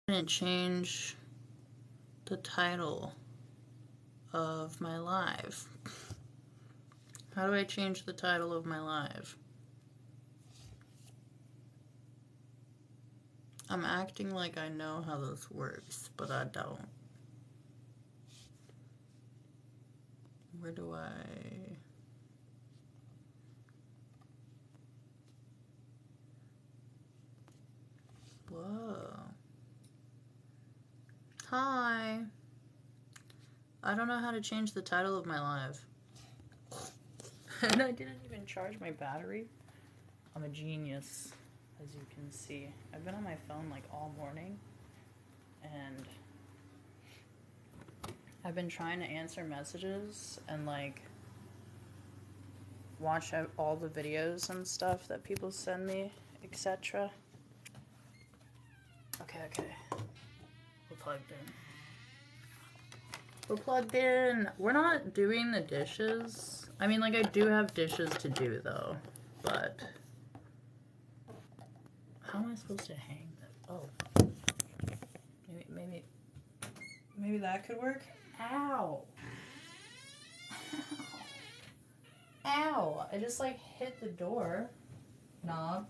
going to change the title of my live. How do I change the title of my live? I'm acting like I know how this works, but I don't. Where do I... Whoa. Hi. I don't know how to change the title of my live. And I didn't even charge my battery. I'm a genius, as you can see. I've been on my phone like all morning, and I've been trying to answer messages and like watch out all the videos and stuff that people send me, etc. Okay. We're plugged in. We're plugged in. We're not doing the dishes. I mean, like, I do have dishes to do, though. But how am I supposed to hang that? Oh. Maybe that could work? Ow. Ow. I just, like, hit the door knob.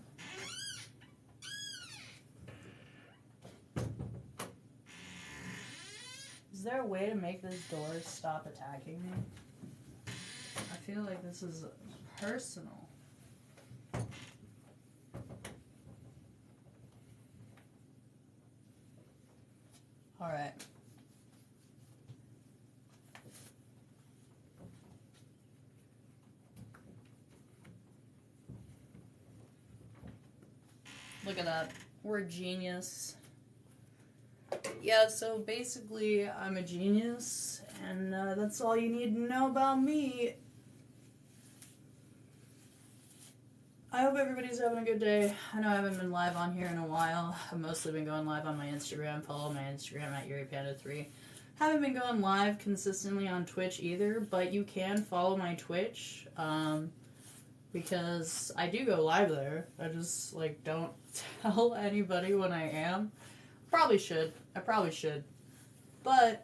Is there a way to make this door stop attacking me? I feel like this is personal. Alright. Look at that. We're a genius. Yeah, so basically, I'm a genius, and that's all you need to know about me. I hope everybody's having a good day. I know I haven't been live on here in a while. I've mostly been going live on my Instagram. Follow my Instagram at YuriPanda3. Haven't been going live consistently on Twitch either, but you can follow my Twitch, because I do go live there. I just, like, don't tell anybody when I am. I probably should. But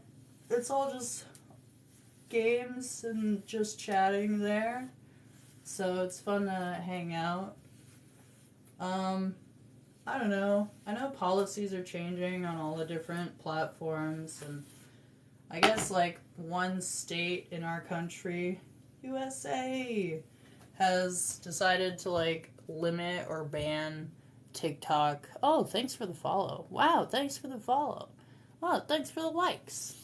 it's all just games and just chatting there. So it's fun to hang out. I don't know. I know policies are changing on all the different platforms, and I guess like one state in our country, USA, has decided to like limit or ban TikTok. Oh, thanks for the follow. Wow, thanks for the follow. Wow, thanks for the likes.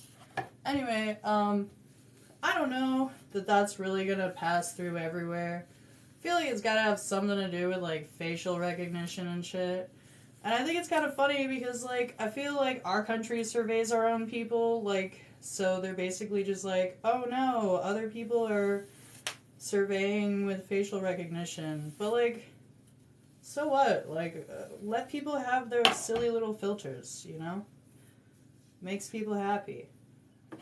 Anyway, I don't know that that's really gonna pass through everywhere. I feel like it's gotta have something to do with like facial recognition and shit. And I think it's kind of funny because like I feel like our country surveys our own people, like, so they're basically just like, oh no, other people are surveying with facial recognition. But like, so what? Like, let people have their silly little filters, you know? Makes people happy.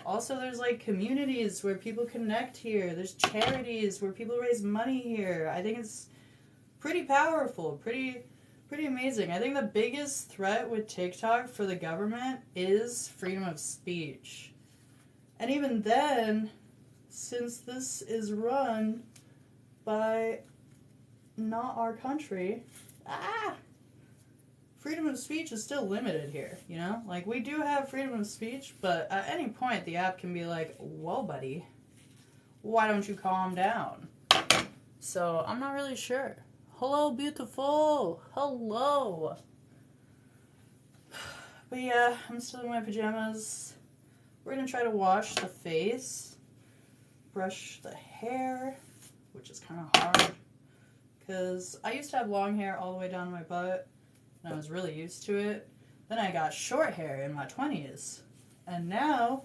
Also, there's like communities where people connect here. There's charities where people raise money here. I think it's pretty powerful, pretty amazing. I think the biggest threat with TikTok for the government is freedom of speech. And even then, since this is run by not our country, freedom of speech is still limited here, you know? Like, we do have freedom of speech, but at any point the app can be like, whoa, buddy, why don't you calm down? So, I'm not really sure. Hello, beautiful! Hello! But yeah, I'm still in my pajamas. We're gonna try to wash the face, brush the hair, which is kind of hard, because I used to have long hair all the way down to my butt, and I was really used to it. Then I got short hair in my 20s, and now,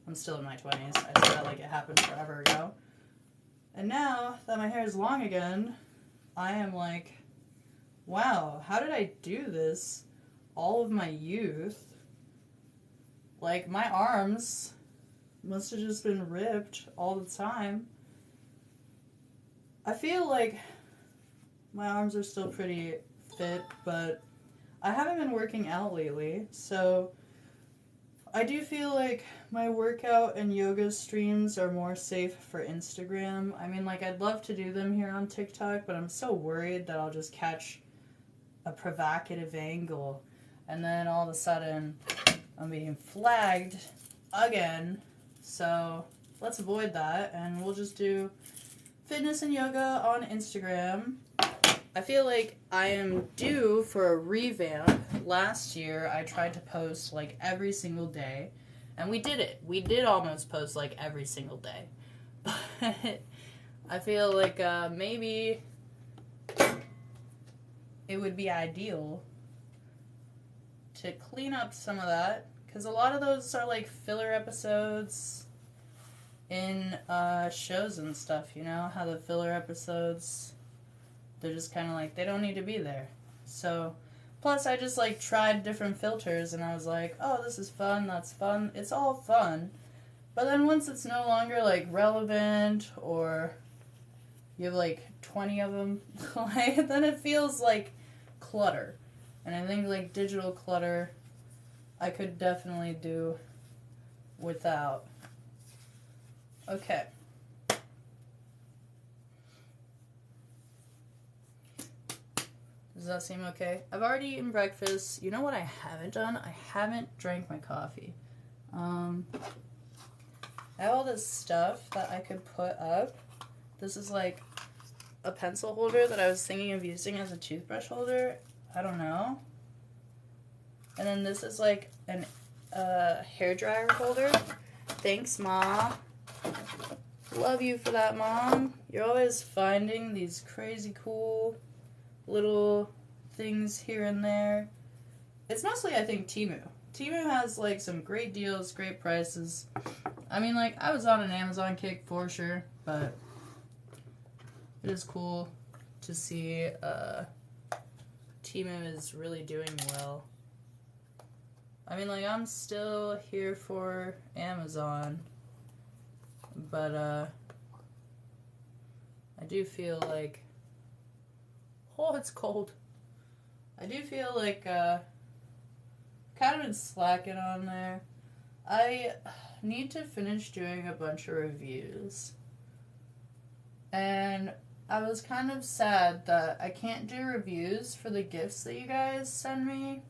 I'm still in my 20s, I said that like it happened forever ago, and now that my hair is long again, I am like, wow, how did I do this all of my youth? Like, my arms must have just been ripped all the time. I feel like my arms are still pretty fit, but I haven't been working out lately, so I do feel like my workout and yoga streams are more safe for Instagram. I mean, like, I'd love to do them here on TikTok, but I'm so worried that I'll just catch a provocative angle, and then all of a sudden I'm being flagged again. So let's avoid that, and we'll just do fitness and yoga on Instagram. I feel like I am due for a revamp. Last year I tried to post like every single day, and we did it. We did almost post like every single day. But I feel like maybe it would be ideal to clean up some of that, because a lot of those are like filler episodes in shows and stuff, you know, how the filler episodes, they're just kind of like, they don't need to be there. So, plus I just like tried different filters, and I was like, oh, this is fun, that's fun, it's all fun. But then once it's no longer like relevant, or you have like 20 of them, then it feels like clutter. And I think like digital clutter I could definitely do without. Okay. Does that seem okay? I've already eaten breakfast. You know what I haven't done? I haven't drank my coffee. I have all this stuff that I could put up. This is like a pencil holder that I was thinking of using as a toothbrush holder. I don't know. And then this is like an hair dryer holder. Thanks, Ma. Love you for that, Mom. You're always finding these crazy cool little things here and there. It's mostly, I think, Temu. Temu has like some great deals, great prices. I mean, like, I was on an Amazon kick for sure, but it is cool to see Temu is really doing well. I mean, like, I'm still here for Amazon, but I do feel like, oh, it's cold. I do feel like kind of been slacking on there. I need to finish doing a bunch of reviews, and I was kind of sad that I can't do reviews for the gifts that you guys send me,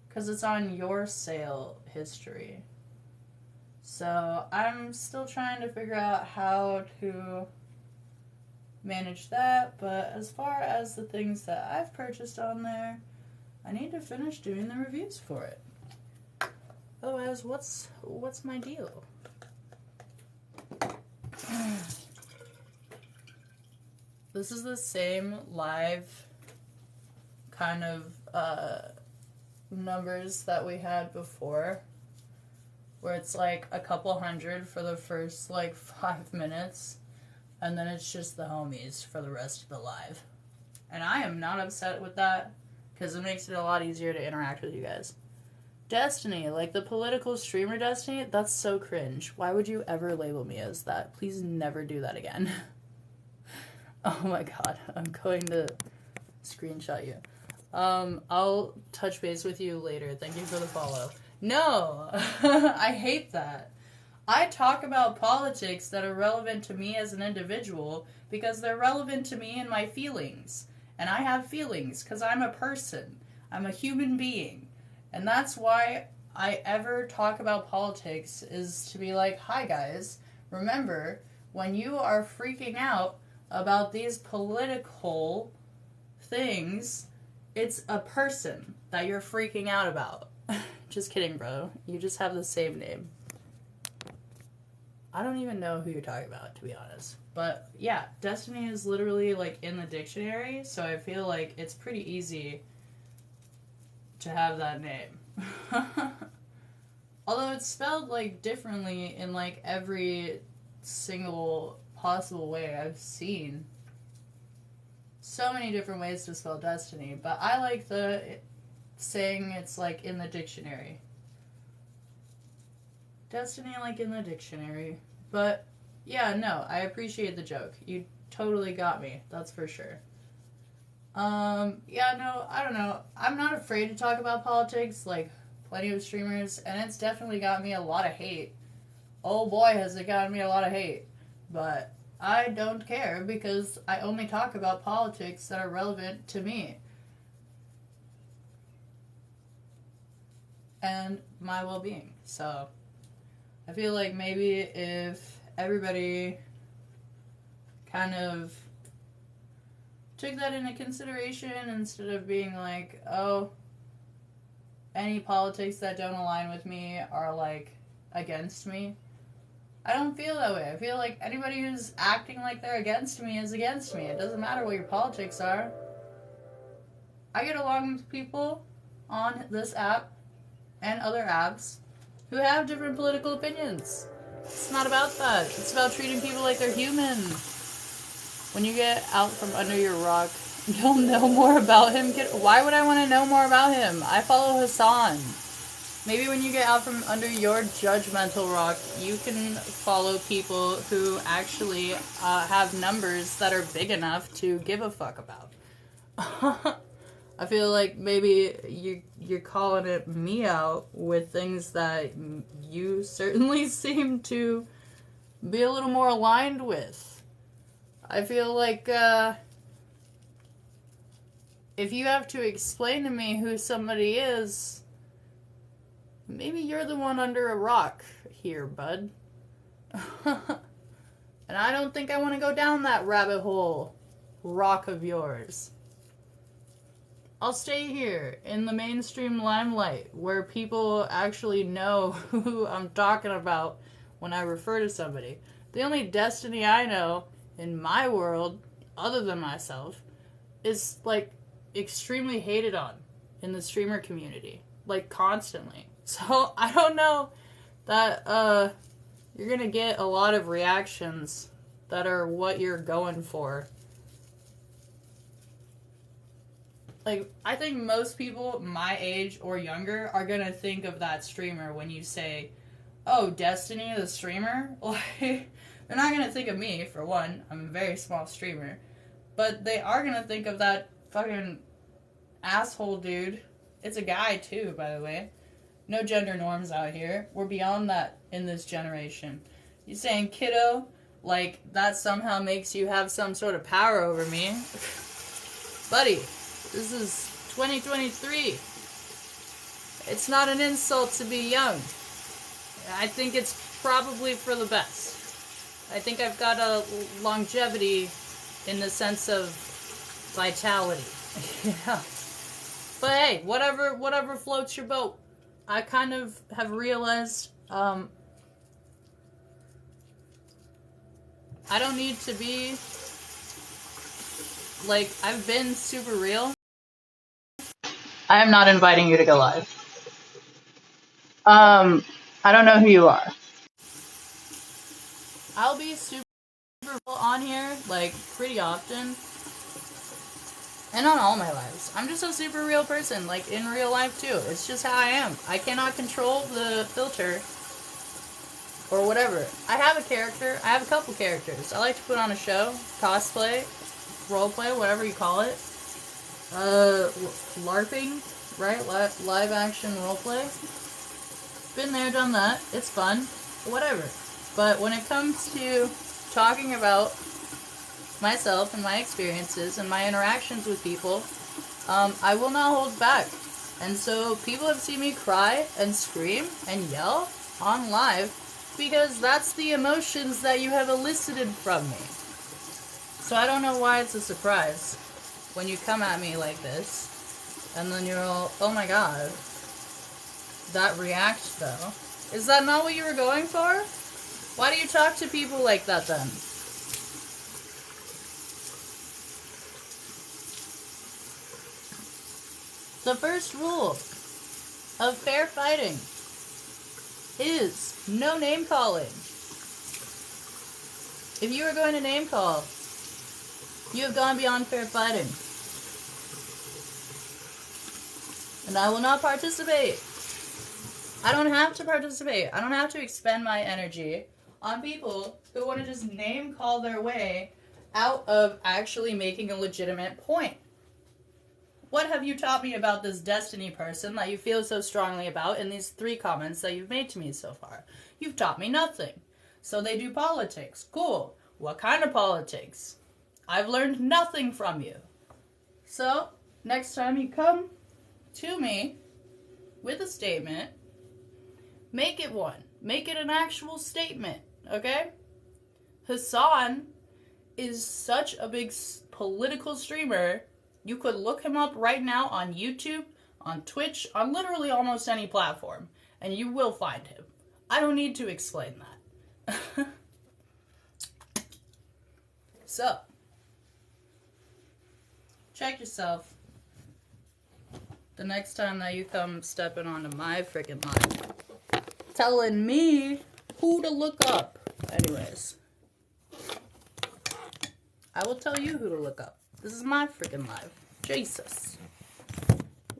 because it's on your sale history. So I'm still trying to figure out how to manage that, but as far as the things that I've purchased on there, I need to finish doing the reviews for it. Otherwise, what's my deal? This is the same live kind of numbers that we had before, where it's like a couple hundred for the first like 5 minutes, and then it's just the homies for the rest of the live. And I am not upset with that, because it makes it a lot easier to interact with you guys. Destiny, like the political streamer Destiny, that's so cringe. Why would you ever label me as that? Please never do that again. Oh my god, I'm going to screenshot you. I'll touch base with you later. Thank you for the follow. No! I hate that. I talk about politics that are relevant to me as an individual because they're relevant to me and my feelings. And I have feelings because I'm a person. I'm a human being. And that's why I ever talk about politics, is to be like, hi guys, remember, when you are freaking out about these political things, it's a person that you're freaking out about. Just kidding, bro. You just have the same name. I don't even know who you're talking about, to be honest. But yeah, Destiny is literally like in the dictionary, so I feel like it's pretty easy to have that name. Although it's spelled like differently in like every single possible way I've seen. So many different ways to spell Destiny, but I like the saying it's like in the dictionary. Destiny like in the dictionary. But yeah, no, I appreciate the joke. You totally got me, that's for sure. Yeah, no, I don't know. I'm not afraid to talk about politics, like plenty of streamers, and it's definitely got me a lot of hate. Oh boy, has it gotten me a lot of hate. But I don't care because I only talk about politics that are relevant to me and my well being. So I feel like maybe if everybody kind of took that into consideration instead of being like, oh, any politics that don't align with me are like against me. I don't feel that way. I feel like anybody who's acting like they're against me is against me. It doesn't matter what your politics are. I get along with people on this app and other apps who have different political opinions. It's not about that. It's about treating people like they're human. When you get out from under your rock, you'll know more about him. Why would I want to know more about him? I follow Hassan. Maybe when you get out from under your judgmental rock, you can follow people who actually have numbers that are big enough to give a fuck about. I feel like maybe you're calling it me out with things that you certainly seem to be a little more aligned with. I feel like if you have to explain to me who somebody is, maybe you're the one under a rock here, bud. And I don't think I want to go down that rabbit hole, rock of yours. I'll stay here in the mainstream limelight where people actually know who I'm talking about when I refer to somebody. The only destiny I know in my world, other than myself, is like extremely hated on in the streamer community, like constantly. So I don't know that you're gonna get a lot of reactions that are what you're going for. Like, I think most people my age or younger are gonna think of that streamer when you say, oh, Destiny the streamer? Like, they're not gonna think of me, for one. I'm a very small streamer. But they are gonna think of that fucking asshole dude. It's a guy, too, by the way. No gender norms out here. We're beyond that in this generation. You saying kiddo, like that somehow makes you have some sort of power over me. Buddy, this is 2023. It's not an insult to be young. I think it's probably for the best. I think I've got a longevity in the sense of vitality. Yeah. But hey, whatever floats your boat. I kind of have realized I don't need to be like, I've been super real. I am not inviting you to go live. I don't know who you are. I'll be super real on here, like, pretty often. And on all my lives. I'm just a super real person, like, in real life, too. It's just how I am. I cannot control the filter or whatever. I have a character. I have a couple characters. I like to put on a show, cosplay, roleplay, whatever you call it. LARPing, right? Live action roleplay. Been there, done that. It's fun. Whatever. But when it comes to talking about myself and my experiences and my interactions with people, I will not hold back. And so people have seen me cry and scream and yell on live because that's the emotions that you have elicited from me. So I don't know why it's a surprise when you come at me like this and then you're all, oh my god, that react though. Is that not what you were going for? Why do you talk to people like that then? The first rule of fair fighting is no name calling. If you are going to name call, you have gone beyond fair fighting. And I will not participate. I don't have to participate. I don't have to expend my energy on people who want to just name call their way out of actually making a legitimate point. What have you taught me about this Destiny person that you feel so strongly about in these 3 comments that you've made to me so far? You've taught me nothing. So they do politics. Cool. What kind of politics? I've learned nothing from you. So, next time you come to me with a statement, make it one. Make it an actual statement, okay? Hassan is such a big political streamer. You could look him up right now on YouTube, on Twitch, on literally almost any platform, and you will find him. I don't need to explain that. So, check yourself the next time that you come stepping onto my freaking live, telling me who to look up. Anyways, I will tell you who to look up. This is my freaking live. Jesus.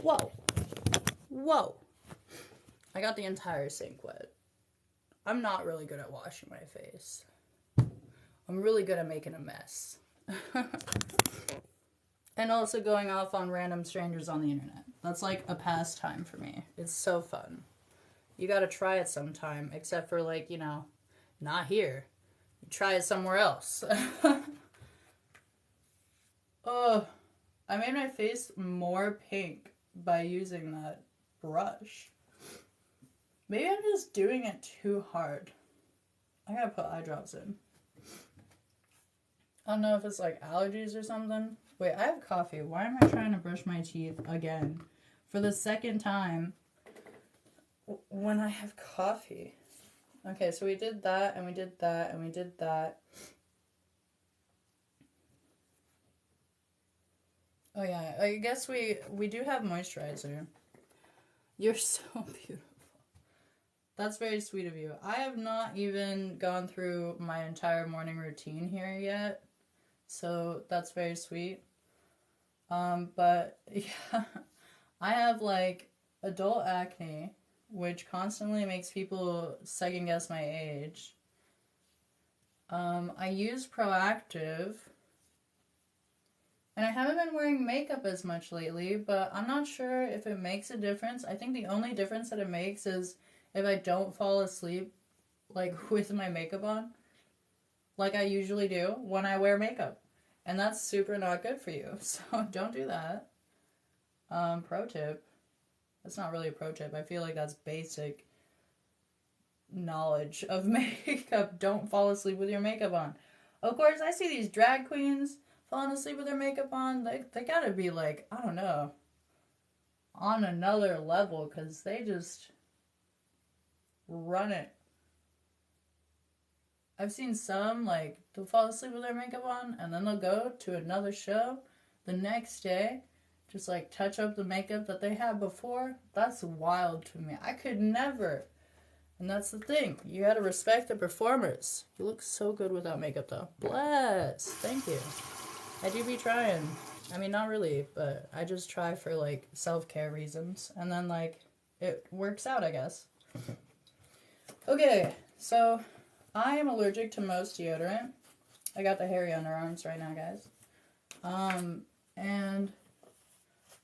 Whoa. Whoa. I got the entire sink wet. I'm not really good at washing my face. I'm really good at making a mess. And also going off on random strangers on the internet. That's like a pastime for me. It's so fun. You gotta try it sometime, except for like, you know, not here. You try it somewhere else. Oh, I made my face more pink by using that brush. Maybe I'm just doing it too hard. I gotta put eye drops in. I don't know if it's like allergies or something. Wait, I have coffee. Why am I trying to brush my teeth again for the second time when I have coffee? Okay, so we did that, and we did that, and we did that. Oh yeah, I guess we do have moisturizer. You're so beautiful. That's very sweet of you. I have not even gone through my entire morning routine here yet, so that's very sweet. But yeah, I have like adult acne, which constantly makes people second guess my age. I use Proactive. And I haven't been wearing makeup as much lately, but I'm not sure if it makes a difference. I think the only difference that it makes is if I don't fall asleep, like, with my makeup on, like I usually do when I wear makeup. And that's super not good for you, so don't do that. Pro tip. That's not really a pro tip. I feel like that's basic knowledge of makeup. Don't fall asleep with your makeup on. Of course, I see these drag queens falling asleep with their makeup on. They gotta be like, I don't know, on another level, because they just run it. I've seen some, like, they'll fall asleep with their makeup on, and then they'll go to another show the next day, just like touch up the makeup that they had before. That's wild to me. I could never. And that's the thing. You gotta respect the performers. You look so good without makeup, though. Bless. Thank you. I do be trying. I mean, not really, but I just try for, like, self-care reasons. And then, like, it works out, I guess. Okay, so I am allergic to most deodorant. I got the hairy underarms right now, guys. And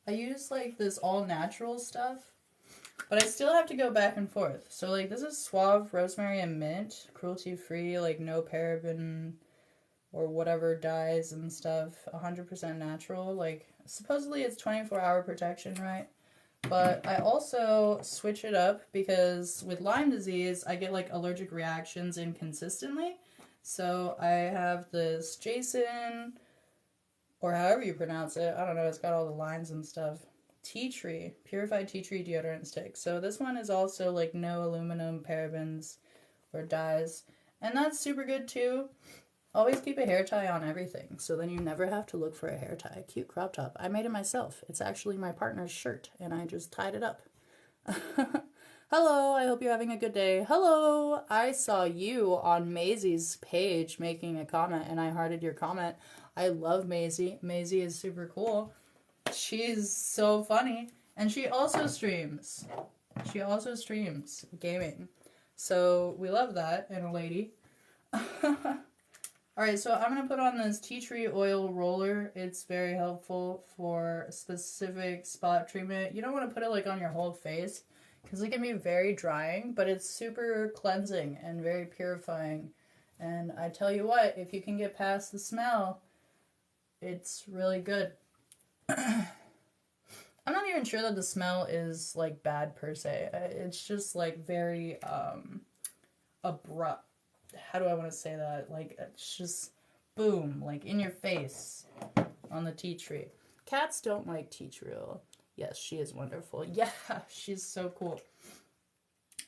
I use, like, this all-natural stuff, but I still have to go back and forth. So, like, this is Suave Rosemary and Mint, cruelty-free, like, no paraben or whatever dyes and stuff, 100% natural. Like, supposedly it's 24-hour protection, right? But I also switch it up because with Lyme disease, I get, like, allergic reactions inconsistently. So I have this Jason, or however you pronounce it, I don't know, it's got all the lines and stuff, tea tree, purified tea tree deodorant stick. So this one is also, like, no aluminum, parabens, or dyes. And that's super good, too. Always keep a hair tie on everything, so then you never have to look for a hair tie. Cute crop top. I made it myself. It's actually my partner's shirt, and I just tied it up. Hello, I hope you're having a good day. Hello, I saw you on Maisie's page making a comment, and I hearted your comment. I love Maisie. Maisie is super cool. She's so funny, and she also streams. She also streams gaming. So we love that in a lady. Alright, so I'm going to put on this tea tree oil roller. It's very helpful for specific spot treatment. You don't want to put it like on your whole face because it can be very drying, but it's super cleansing and very purifying. And I tell you what, if you can get past the smell, it's really good. I'm not even sure that the smell is like bad per se. It's just like very abrupt. How do I want to say that? Like, it's just boom, like in your face on the tea tree. Cats don't like tea tree oil. Yes, she is wonderful. Yeah, she's so cool.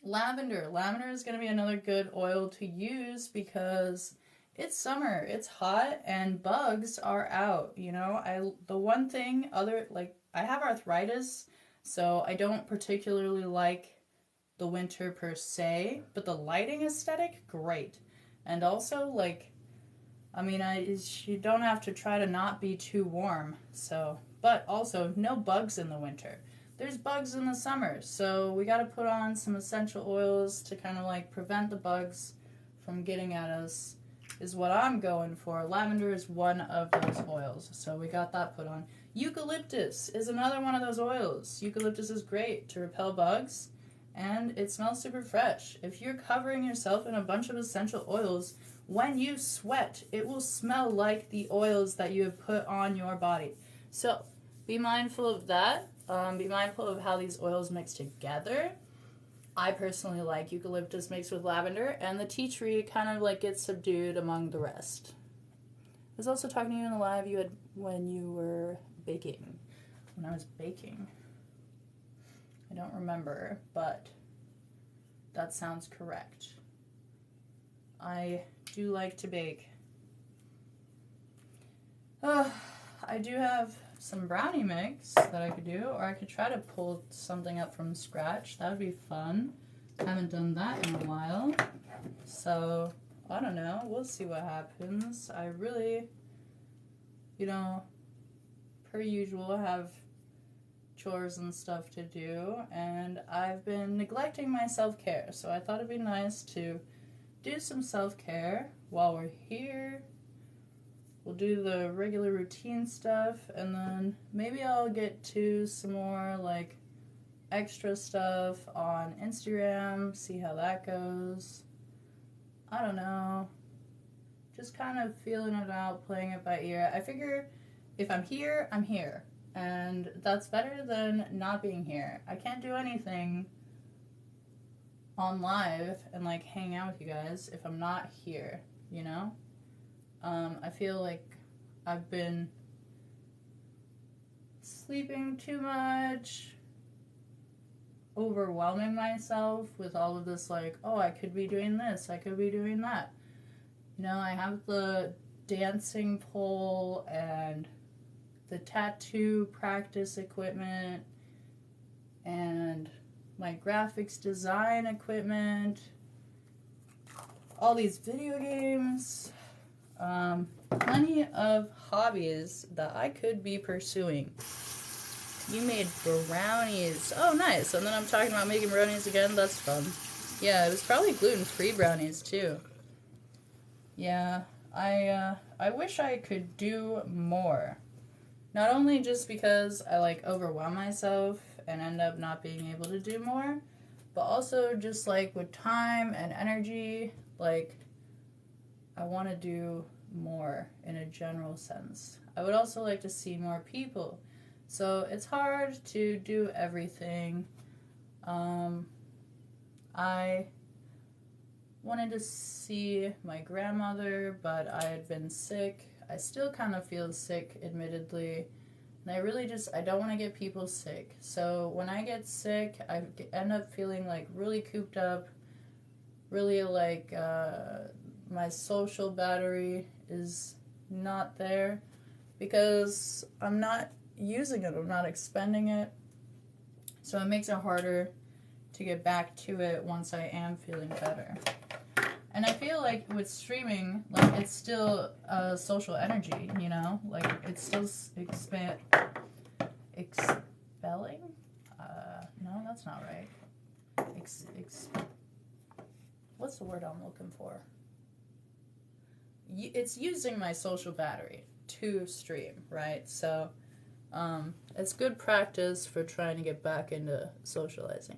Lavender. Lavender is going to be another good oil to use because it's summer, it's hot, and bugs are out. You know, the one thing I have arthritis, so I don't particularly like the winter per se, but the lighting aesthetic, great. And also, like, I mean, you don't have to try to not be too warm, so, but also no bugs in the winter. There's bugs in the summer, so we got to put on some essential oils to kind of like prevent the bugs from getting at us, is what I'm going for. Lavender is one of those oils, so we got that put on. Eucalyptus is another one of those oils. Eucalyptus is great to repel bugs, and it smells super fresh. If you're covering yourself in a bunch of essential oils, when you sweat, it will smell like the oils that you have put on your body. So be mindful of that. Be mindful of how these oils mix together. I personally like eucalyptus mixed with lavender, and the tea tree kind of like gets subdued among the rest. I was also talking to you in the live you had when you were baking. When I was baking. I don't remember, but that sounds correct. I do like to bake. I do have some brownie mix that I could do, or I could try to pull something up from scratch. That would be fun. Haven't done that in a while. So, I don't know. We'll see what happens. I really, per usual, have chores and stuff to do, and I've been neglecting my self-care, so I thought it'd be nice to do some self-care while we're here. We'll do the regular routine stuff, and then maybe I'll get to some more like extra stuff on Instagram, see how that goes. I don't know, just kind of feeling it out, playing it by ear. I figure if I'm here, I'm here. And that's better than not being here. I can't do anything on live and like hang out with you guys if I'm not here, you know? I feel like I've been sleeping too much, overwhelming myself with all of this like, oh, I could be doing this, I could be doing that. You know, I have the dancing pole and the tattoo practice equipment and my graphics design equipment, all these video games, plenty of hobbies that I could be pursuing. You made brownies. Oh, nice. And then I'm talking about making brownies again. That's fun. Yeah, it was probably gluten-free brownies too. Yeah, I wish I could do more. Not only just because I like overwhelm myself and end up not being able to do more, but also just like with time and energy, like I want to do more in a general sense. I would also like to see more people. So it's hard to do everything. I wanted to see my grandmother, but I had been sick. I still kind of feel sick, admittedly. And I don't want to get people sick. So when I get sick, I end up feeling like really cooped up, really like my social battery is not there because I'm not using it, I'm not expending it. So it makes it harder to get back to it once I am feeling better. And I feel like with streaming, like it's still social energy, you know? Like it's still expelling? No, that's not right. What's the word I'm looking for? it's using my social battery to stream, right? So it's good practice for trying to get back into socializing.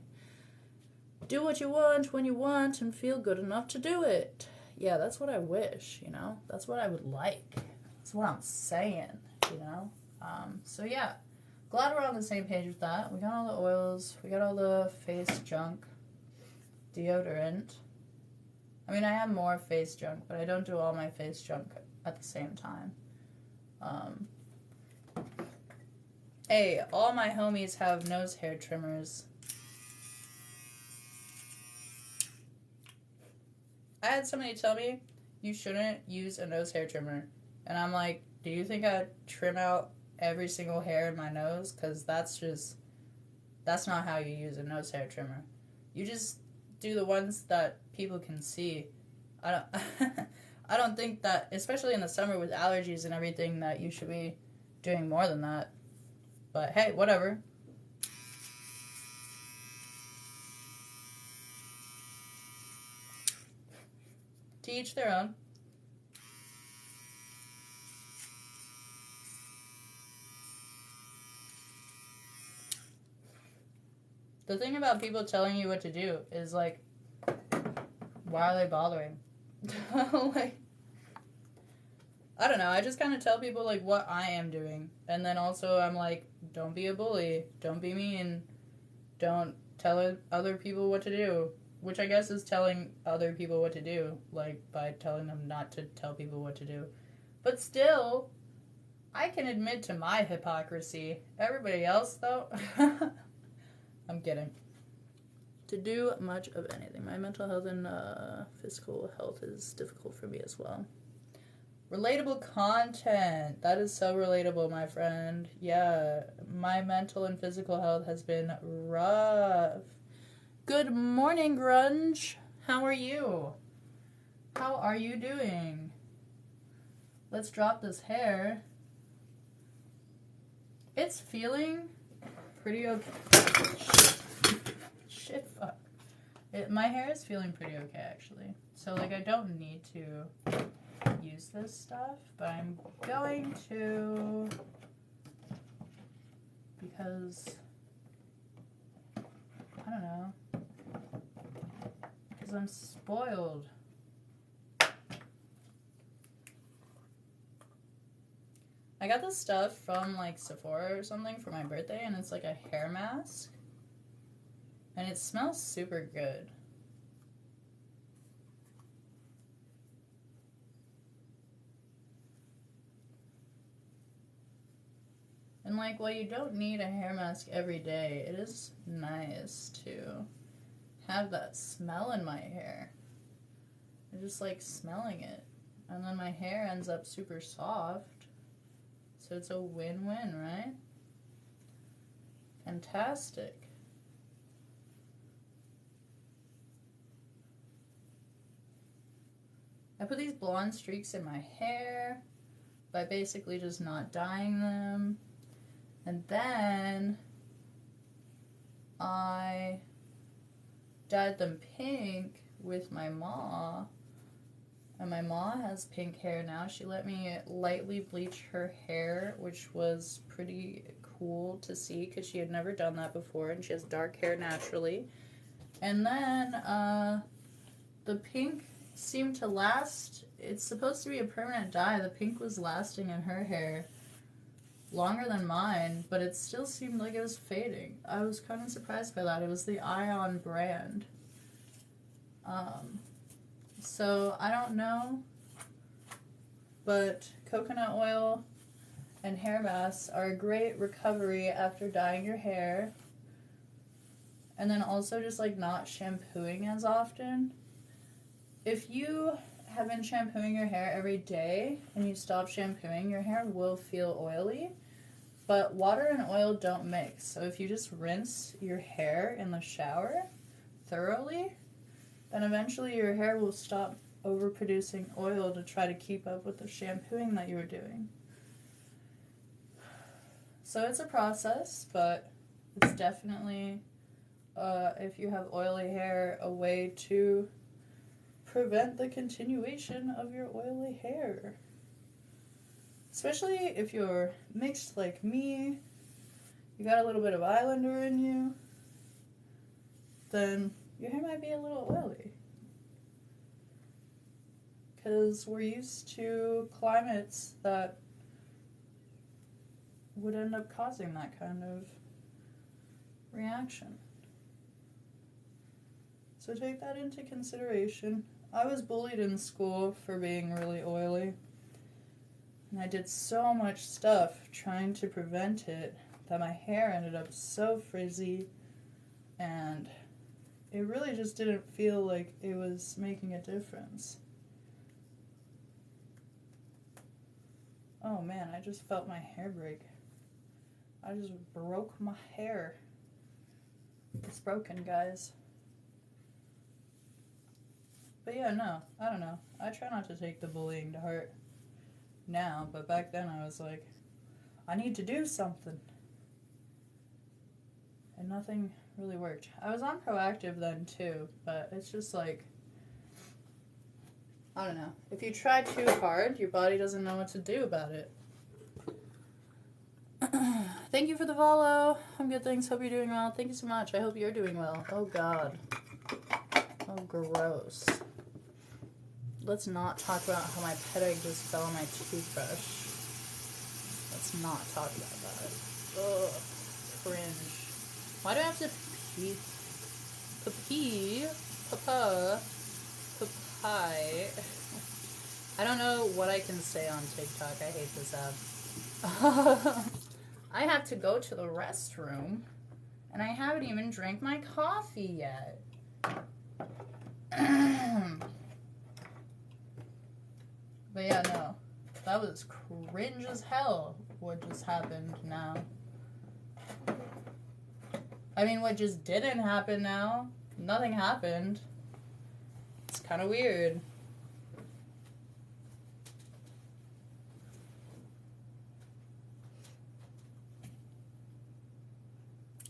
Do what you want when you want and feel good enough to do it. Yeah, that's what I wish, you know? That's what I would like. That's what I'm saying, you know? So yeah, glad we're on the same page with that. We got all the oils. We got all the face junk. Deodorant. I mean, I have more face junk, but I don't do all my face junk at the same time. Hey, all my homies have nose hair trimmers. I had somebody tell me you shouldn't use a nose hair trimmer. And I'm like, do you think I'd trim out every single hair in my nose? Because that's not how you use a nose hair trimmer. You just do the ones that people can see. I don't think that, especially in the summer with allergies and everything, that you should be doing more than that. But hey, whatever. To each their own. The thing about people telling you what to do is, like, why are they bothering? Like, I don't know. I just kind of tell people, like, what I am doing. And then also I'm like, don't be a bully. Don't be mean. Don't tell other people what to do. Which I guess is telling other people what to do, like, by telling them not to tell people what to do. But still, I can admit to my hypocrisy. Everybody else, though, I'm kidding. To do much of anything. My mental health and physical health is difficult for me as well. Relatable content. That is so relatable, my friend. Yeah, my mental and physical health has been rough. Good morning, Grunge. How are you? How are you doing? Let's drop this hair. It's feeling pretty okay. Shit, fuck. My hair is feeling pretty okay, actually. So, like, I don't need to use this stuff, but I'm going to, because, I don't know, because I'm spoiled. I got this stuff from, like, Sephora or something for my birthday, and it's like a hair mask, and it smells super good. And, like, while you don't need a hair mask every day, it is nice to have that smell in my hair. I just like smelling it. And then my hair ends up super soft. So it's a win-win, right? Fantastic. I put these blonde streaks in my hair by basically just not dyeing them. And then I dyed them pink with my ma. And my ma has pink hair now. She let me lightly bleach her hair, which was pretty cool to see because she had never done that before. And she has dark hair naturally. And then the pink seemed to last. It's supposed to be a permanent dye. The pink was lasting in her hair longer than mine, but it still seemed like it was fading. I was kind of surprised by that. It was the Ion brand. So I don't know, but coconut oil and hair masks are a great recovery after dyeing your hair. And then also just like not shampooing as often. If you have been shampooing your hair every day and you stop shampooing, your hair will feel oily. But water and oil don't mix. So if you just rinse your hair in the shower thoroughly, then eventually your hair will stop overproducing oil to try to keep up with the shampooing that you were doing. So it's a process, but it's definitely, if you have oily hair, a way to prevent the continuation of your oily hair. Especially if you're mixed like me, you got a little bit of islander in you, then your hair might be a little oily. Because we're used to climates that would end up causing that kind of reaction. So take that into consideration. I was bullied in school for being really oily. And I did so much stuff trying to prevent it that my hair ended up so frizzy, and it really just didn't feel like it was making a difference. Oh man, I just felt my hair break. I just broke my hair. It's broken, guys. But yeah, no, I don't know. I try not to take the bullying to heart now, but back then I was like, I need to do something. And nothing really worked. I was on Proactive then too, but it's just like, I don't know. If you try too hard, your body doesn't know what to do about it. Thank you for the follow. I'm good, thanks. Hope you're doing well. Thank you so much. I hope you're doing well. Oh god. Oh, gross. Let's not talk about how my pet egg just fell on my toothbrush. Let's not talk about that. Ugh. Cringe. Why do I have to pee? Papa. Papai. I don't know what I can say on TikTok. I hate this app. I have to go to the restroom, and I haven't even drank my coffee yet. But yeah, no. That was cringe as hell, what just happened now. I mean, what just didn't happen now? Nothing happened. It's kind of weird.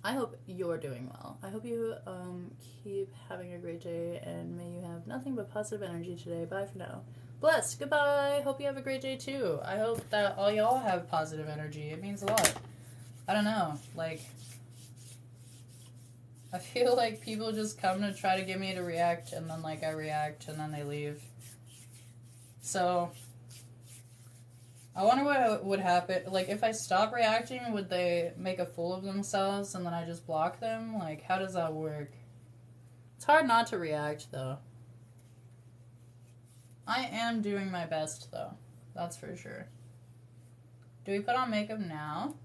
I hope you're doing well. I hope you keep having a great day, and may you have nothing but positive energy today. Bye for now. Bless. Goodbye. Hope you have a great day too. I hope that all y'all have positive energy. It means a lot. I don't know. Like, I feel like people just come to try to get me to react, and then like I react, and then they leave. So I wonder what would happen. Like, if I stop reacting, would they make a fool of themselves and then I just block them? Like, how does that work? It's hard not to react, though. I am doing my best, though. That's for sure. Do we put on makeup now?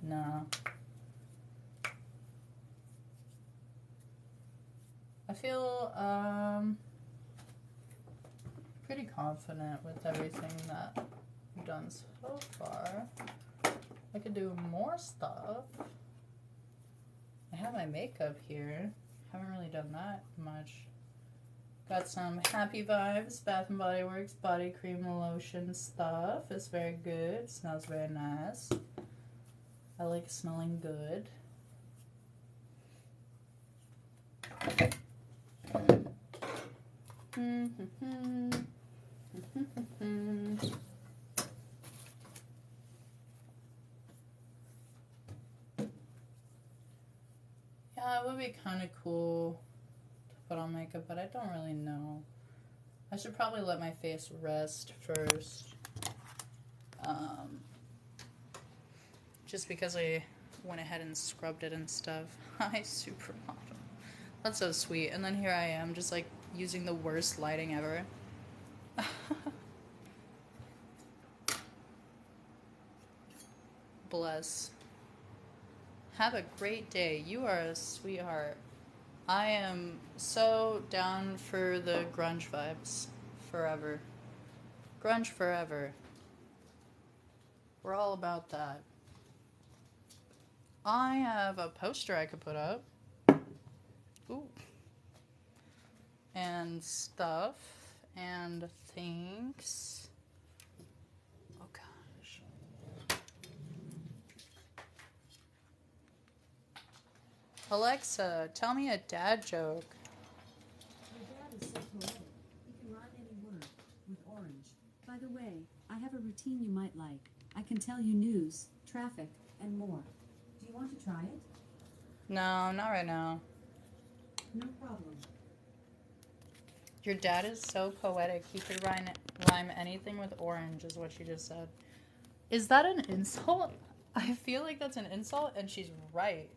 No. I feel, pretty confident with everything that I've done so far. I could do more stuff. I have my makeup here. Haven't really done that much. Got some Happy Vibes, Bath & Body Works body cream and lotion stuff. It's very good. Smells very nice. I like smelling good. Yeah, it would be kind of cool to put on makeup, but I don't really know. I should probably let my face rest first. Just because I went ahead and scrubbed it and stuff. Hi, supermodel. That's so sweet. And then here I am, just like using the worst lighting ever. Bless. Have a great day. You are a sweetheart. I am so down for the grunge vibes. Forever. Grunge forever. We're all about that. I have a poster I could put up. Ooh. And stuff. And things. Oh gosh. Alexa, tell me a dad joke. My dad is so polite. By the way, I have a routine you might like. I can tell you news, traffic, and more. Do you want to try it? No, not right now. No problem. Your dad is so poetic. He could rhyme anything with orange, is what she just said. Is that an insult? I feel like that's an insult, and she's right.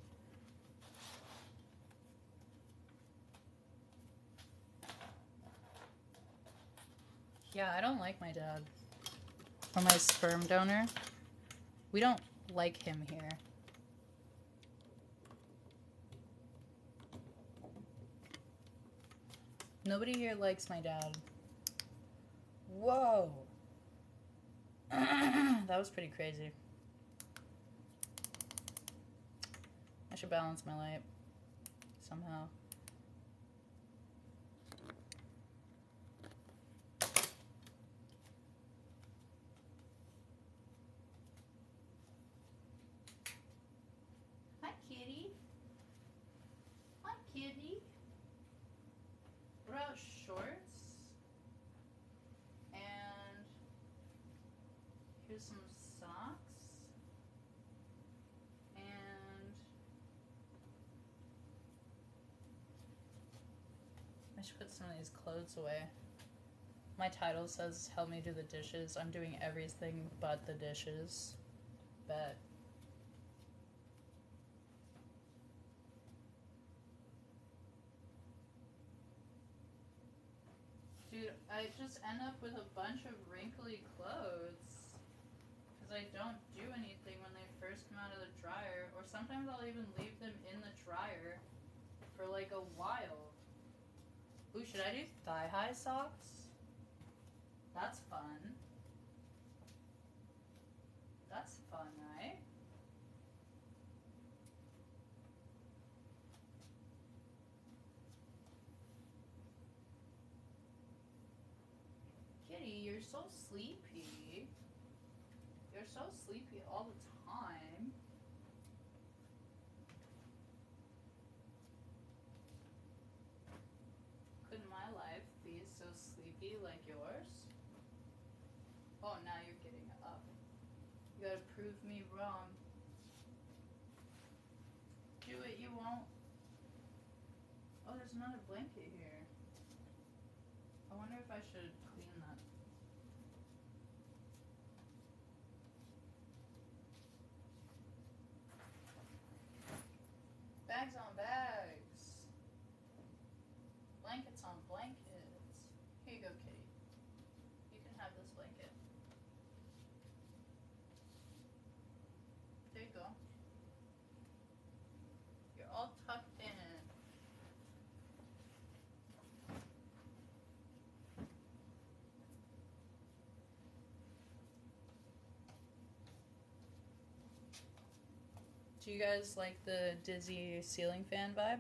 Yeah, I don't like my dad. Or my sperm donor. We don't like him here. Nobody here likes my dad. Whoa. That was pretty crazy. I should balance my light somehow. Hi, kitty. Hi, kitty. What about shorts? And here's some socks. And I should put some of these clothes away. My title says help me do the dishes. I'm doing everything but the dishes. Bet. Dude, I just end up with a bunch of wrinkly clothes because I don't do anything when they first come out of the dryer, or sometimes I'll even leave them in the dryer for like a while. Ooh, should I do thigh-high socks? That's fun. That's fun, right? Kitty, you're so sleepy. You're so sleepy all the time. Could my life be so sleepy like yours? Oh, now you're getting up. You gotta prove me wrong. Do it, you won't. Oh, there's another blanket here. I wonder if I should clean that. Bags on bags. Blankets on blankets. Here you go, kitty. You can have this blanket. There you go. You're all tucked in. Do you guys like the dizzy ceiling fan vibe?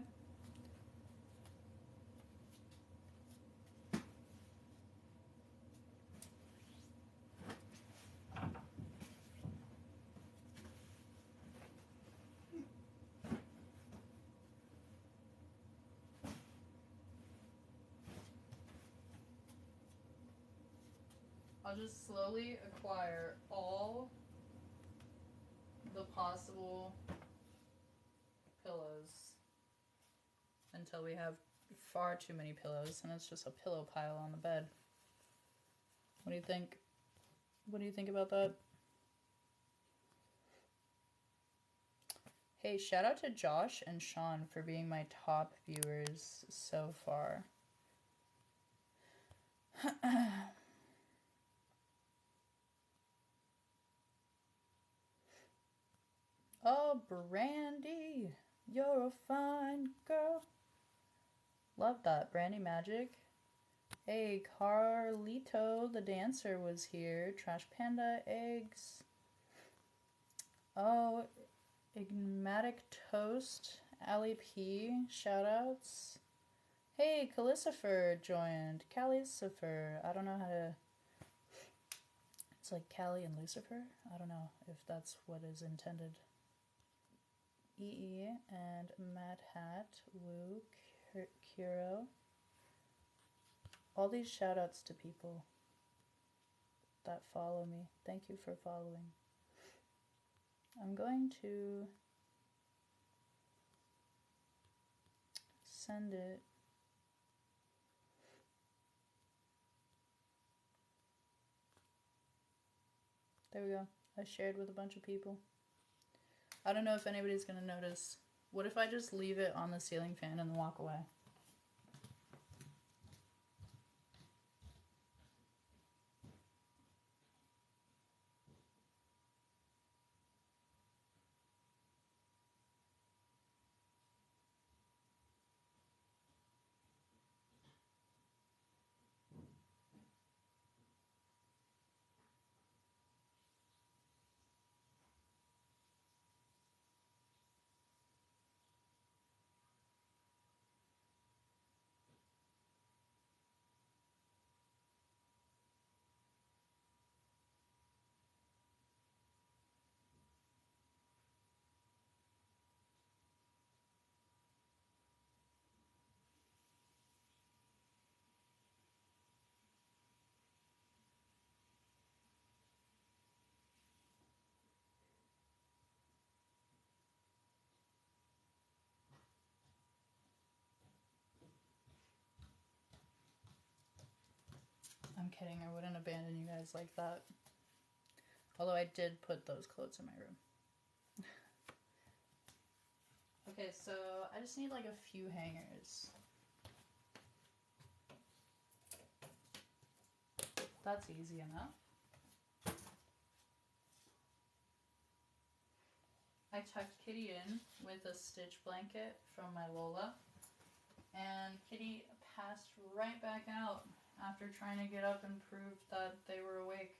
I'll just slowly acquire all the possible pillows until we have far too many pillows and it's just a pillow pile on the bed. What do you think? What do you think about that? Hey, shout out to Josh and Sean for being my top viewers so far. Oh, Brandy, you're a fine girl. Love that. Brandy Magic. Hey, Carlito the dancer was here. Trash Panda eggs. Oh, Enigmatic Toast. Ali P. Shoutouts. Hey, Callistifer joined. Callistifer. I don't know how to... It's like Callie and Lucifer? I don't know if that's what is intended. EE and Mad Hat, Woo, Kuro. All these shout outs to people. that follow me. Thank you for following. I'm going to send it. There we go. I shared with a bunch of people. I don't know if anybody's going to notice. What if I just leave it on the ceiling fan and walk away? I'm kidding, I wouldn't abandon you guys like that. Although I did put those clothes in my room. Okay, so I just need like a few hangers. That's easy enough. I tucked Kitty in with a stitch blanket from my Lola, and Kitty passed right back out after trying to get up and prove that they were awake.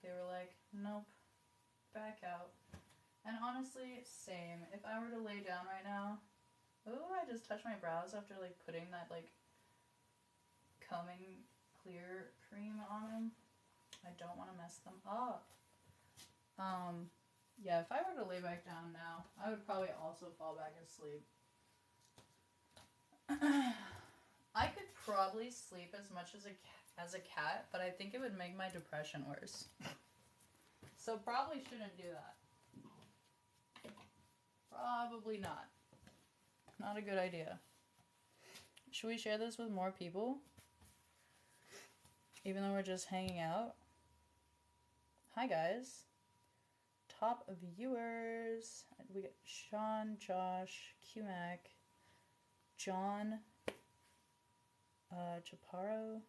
They were like, nope, back out. And honestly, same. If I were to lay down right now, oh, I just touched my brows after like putting that like combing clear cream on them. I don't want to mess them up. Yeah, if I were to lay back down now, I would probably also fall back asleep. I could probably sleep as much as a cat, but I think it would make my depression worse. So probably shouldn't do that. Probably not. Not a good idea. Should we share this with more people? Even though we're just hanging out? Hi guys. Top viewers. We got Sean, Josh, QMac, John, Chaparro,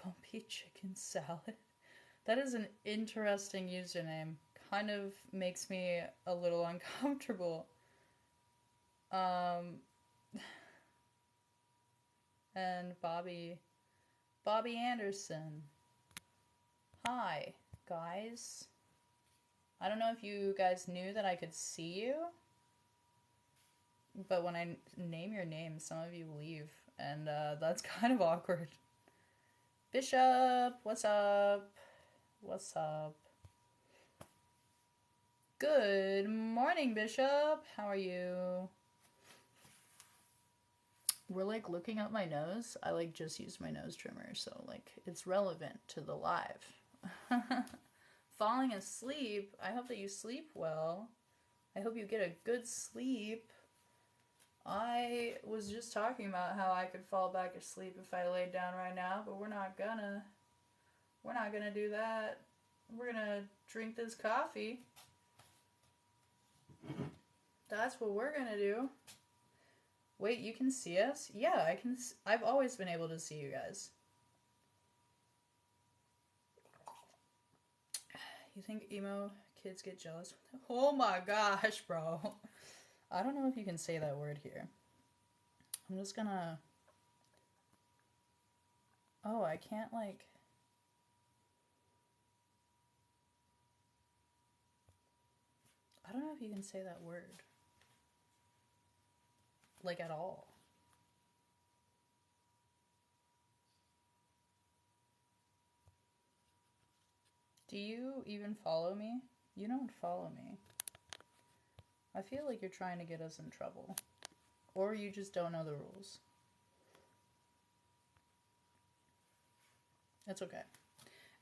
Bumpy Chicken Salad. That is an interesting username. Kind of makes me a little uncomfortable. And Bobby Anderson. Hi, guys. I don't know if you guys knew that I could see you, but when I name your name, some of you leave, and that's kind of awkward. Bishop, what's up? What's up? Good morning, Bishop. How are you? We're like looking up my nose. I like just used my nose trimmer, so like it's relevant to the live. Falling asleep. I hope that you sleep well. I hope you get a good sleep. I was just talking about how I could fall back asleep if I laid down right now, but we're not gonna do that. We're gonna drink this coffee. That's what we're gonna do. Wait, you can see us? Yeah, I can. I've always been able to see you guys. You think emo kids get jealous? Oh my gosh, bro. I don't know if you can say that word here. I'm just gonna... Oh, I can't like... I don't know if you can say that word. Like at all. Do you even follow me? You don't follow me. I feel like you're trying to get us in trouble. Or you just don't know the rules. It's okay.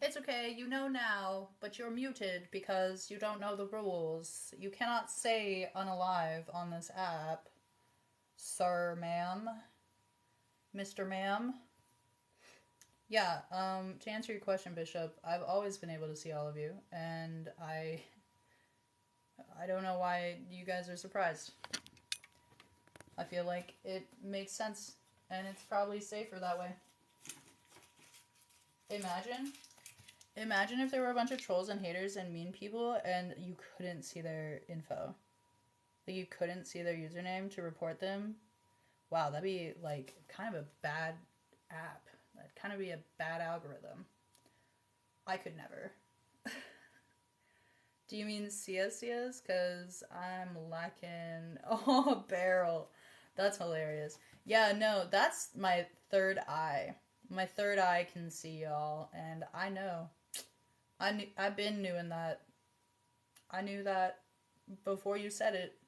It's okay, you know now, but you're muted because you don't know the rules. You cannot say unalive on this app. Sir, ma'am. Mr. Ma'am. Yeah, to answer your question, Bishop, I've always been able to see all of you, and I don't know why you guys are surprised. I feel like it makes sense, and it's probably safer that way. Imagine if there were a bunch of trolls and haters and mean people and you couldn't see their info. Like you couldn't see their username to report them. Wow, that'd be like kind of a bad app. That'd kind of be a bad algorithm. I could never. Do you mean CSCS? Because I'm lacking... Oh, barrel. That's hilarious. Yeah, no, that's my third eye. My third eye can see y'all, and I know. I've been knowing that. I knew that before you said it.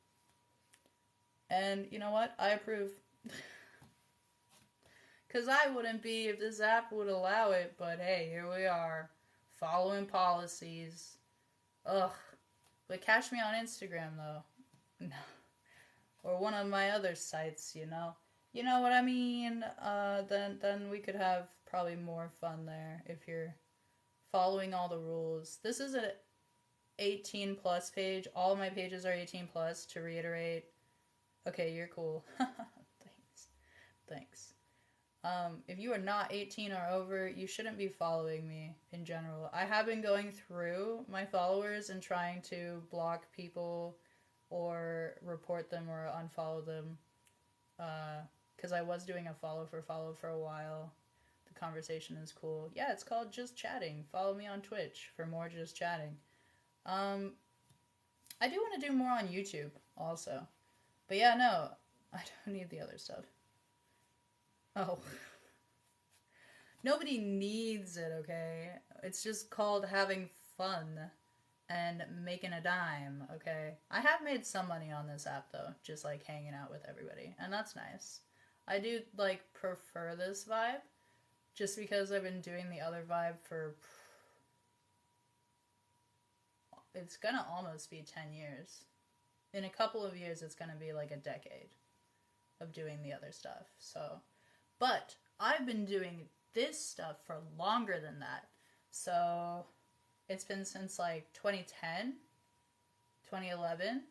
And you know what? I approve. Because I wouldn't be if this app would allow it, but hey, here we are. Following policies. Ugh. But catch me on Instagram, though. No. Or one of my other sites, you know. You know what I mean? Then we could have probably more fun there if you're following all the rules. This is an 18 plus page. All of my pages are 18 plus, to reiterate. Okay, you're cool. Thanks. If you are not 18 or over, you shouldn't be following me in general. I have been going through my followers and trying to block people or report them or unfollow them. Because I was doing a follow for a while. The conversation is cool. Yeah, it's called Just Chatting. Follow me on Twitch for more Just Chatting. I do want to do more on YouTube also. But yeah, no, I don't need the other stuff. Oh. Nobody needs it, okay? It's just called having fun and making a dime, okay? I have made some money on this app, though, just, like, hanging out with everybody, and that's nice. I do, like, prefer this vibe, just because I've been doing the other vibe for... It's gonna almost be 10 years. In a couple of years, it's gonna be, like, a decade of doing the other stuff, so... But I've been doing this stuff for longer than that. So it's been since like 2010, 2011,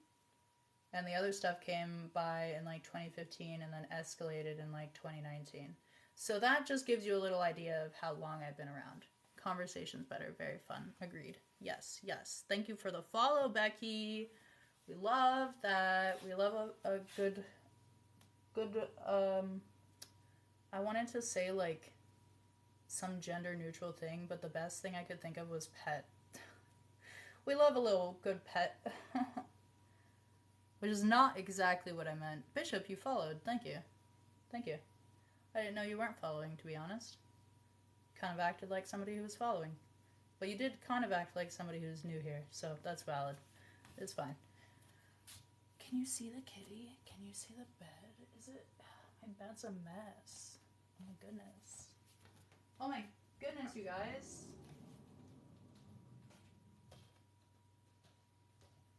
and the other stuff came by in like 2015 and then escalated in like 2019. So that just gives you a little idea of how long I've been around. Conversation's better, very fun. Agreed. Yes, yes. Thank you for the follow, Becky. We love that. We love a good, I wanted to say like some gender neutral thing, but the best thing I could think of was pet. We love a little good pet. Which is not exactly what I meant. Bishop, you followed. Thank you. Thank you. I didn't know you weren't following, to be honest. Kind of acted like somebody who was following. But you did kind of act like somebody who's new here, so that's valid. It's fine. Can you see the kitty? Can you see the bed? Is it... My bed's a mess. Oh my goodness. Oh my goodness, you guys.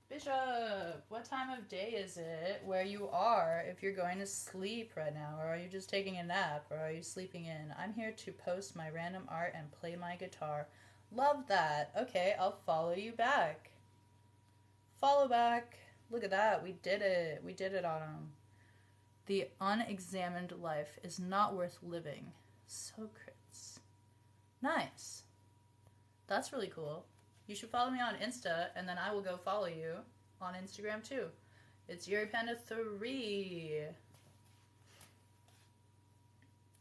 Bishop, what time of day is it where you are if you're going to sleep right now? Or are you just taking a nap? Or are you sleeping in? I'm here to post my random art and play my guitar. Love that. Okay, I'll follow you back. Follow back. Look at that. We did it. We did it, Autumn. The unexamined life is not worth living. Socrates. Nice. That's really cool. You should follow me on Insta, and then I will go follow you on Instagram too. It's YuriPanda3.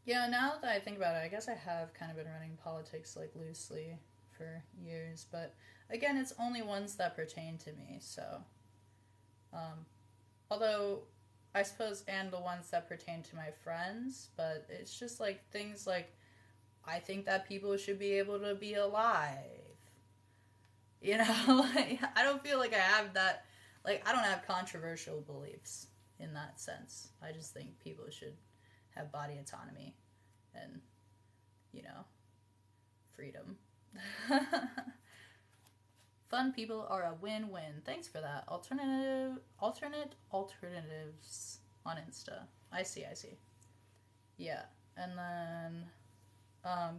Yeah, now that I think about it, I guess I have kind of been running politics like loosely for years, but again, it's only ones that pertain to me, so. Although, I suppose, and the ones that pertain to my friends, but it's just like things like, I think that people should be able to be alive. You know, like, I don't feel like I have that, like, I don't have controversial beliefs in that sense. I just think people should have body autonomy and, you know, freedom. Fun people are a win-win. Thanks for that. Alternatives on Insta. I see. Yeah. And then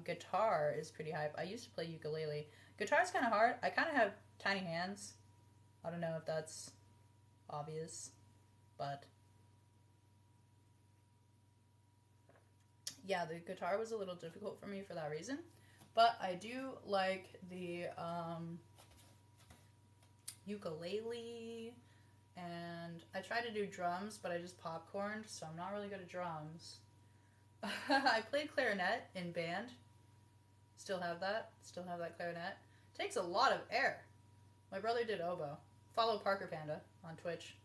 guitar is pretty hype. I used to play ukulele. Guitar's kind of hard. I kind of have tiny hands. I don't know if that's obvious, but yeah, the guitar was a little difficult for me for that reason. But I do like the ukulele, and I tried to do drums, but I just popcorned, so I'm not really good at drums. I played clarinet in band. Still have that clarinet. Takes a lot of air. My brother did oboe. Follow Parker Panda on Twitch.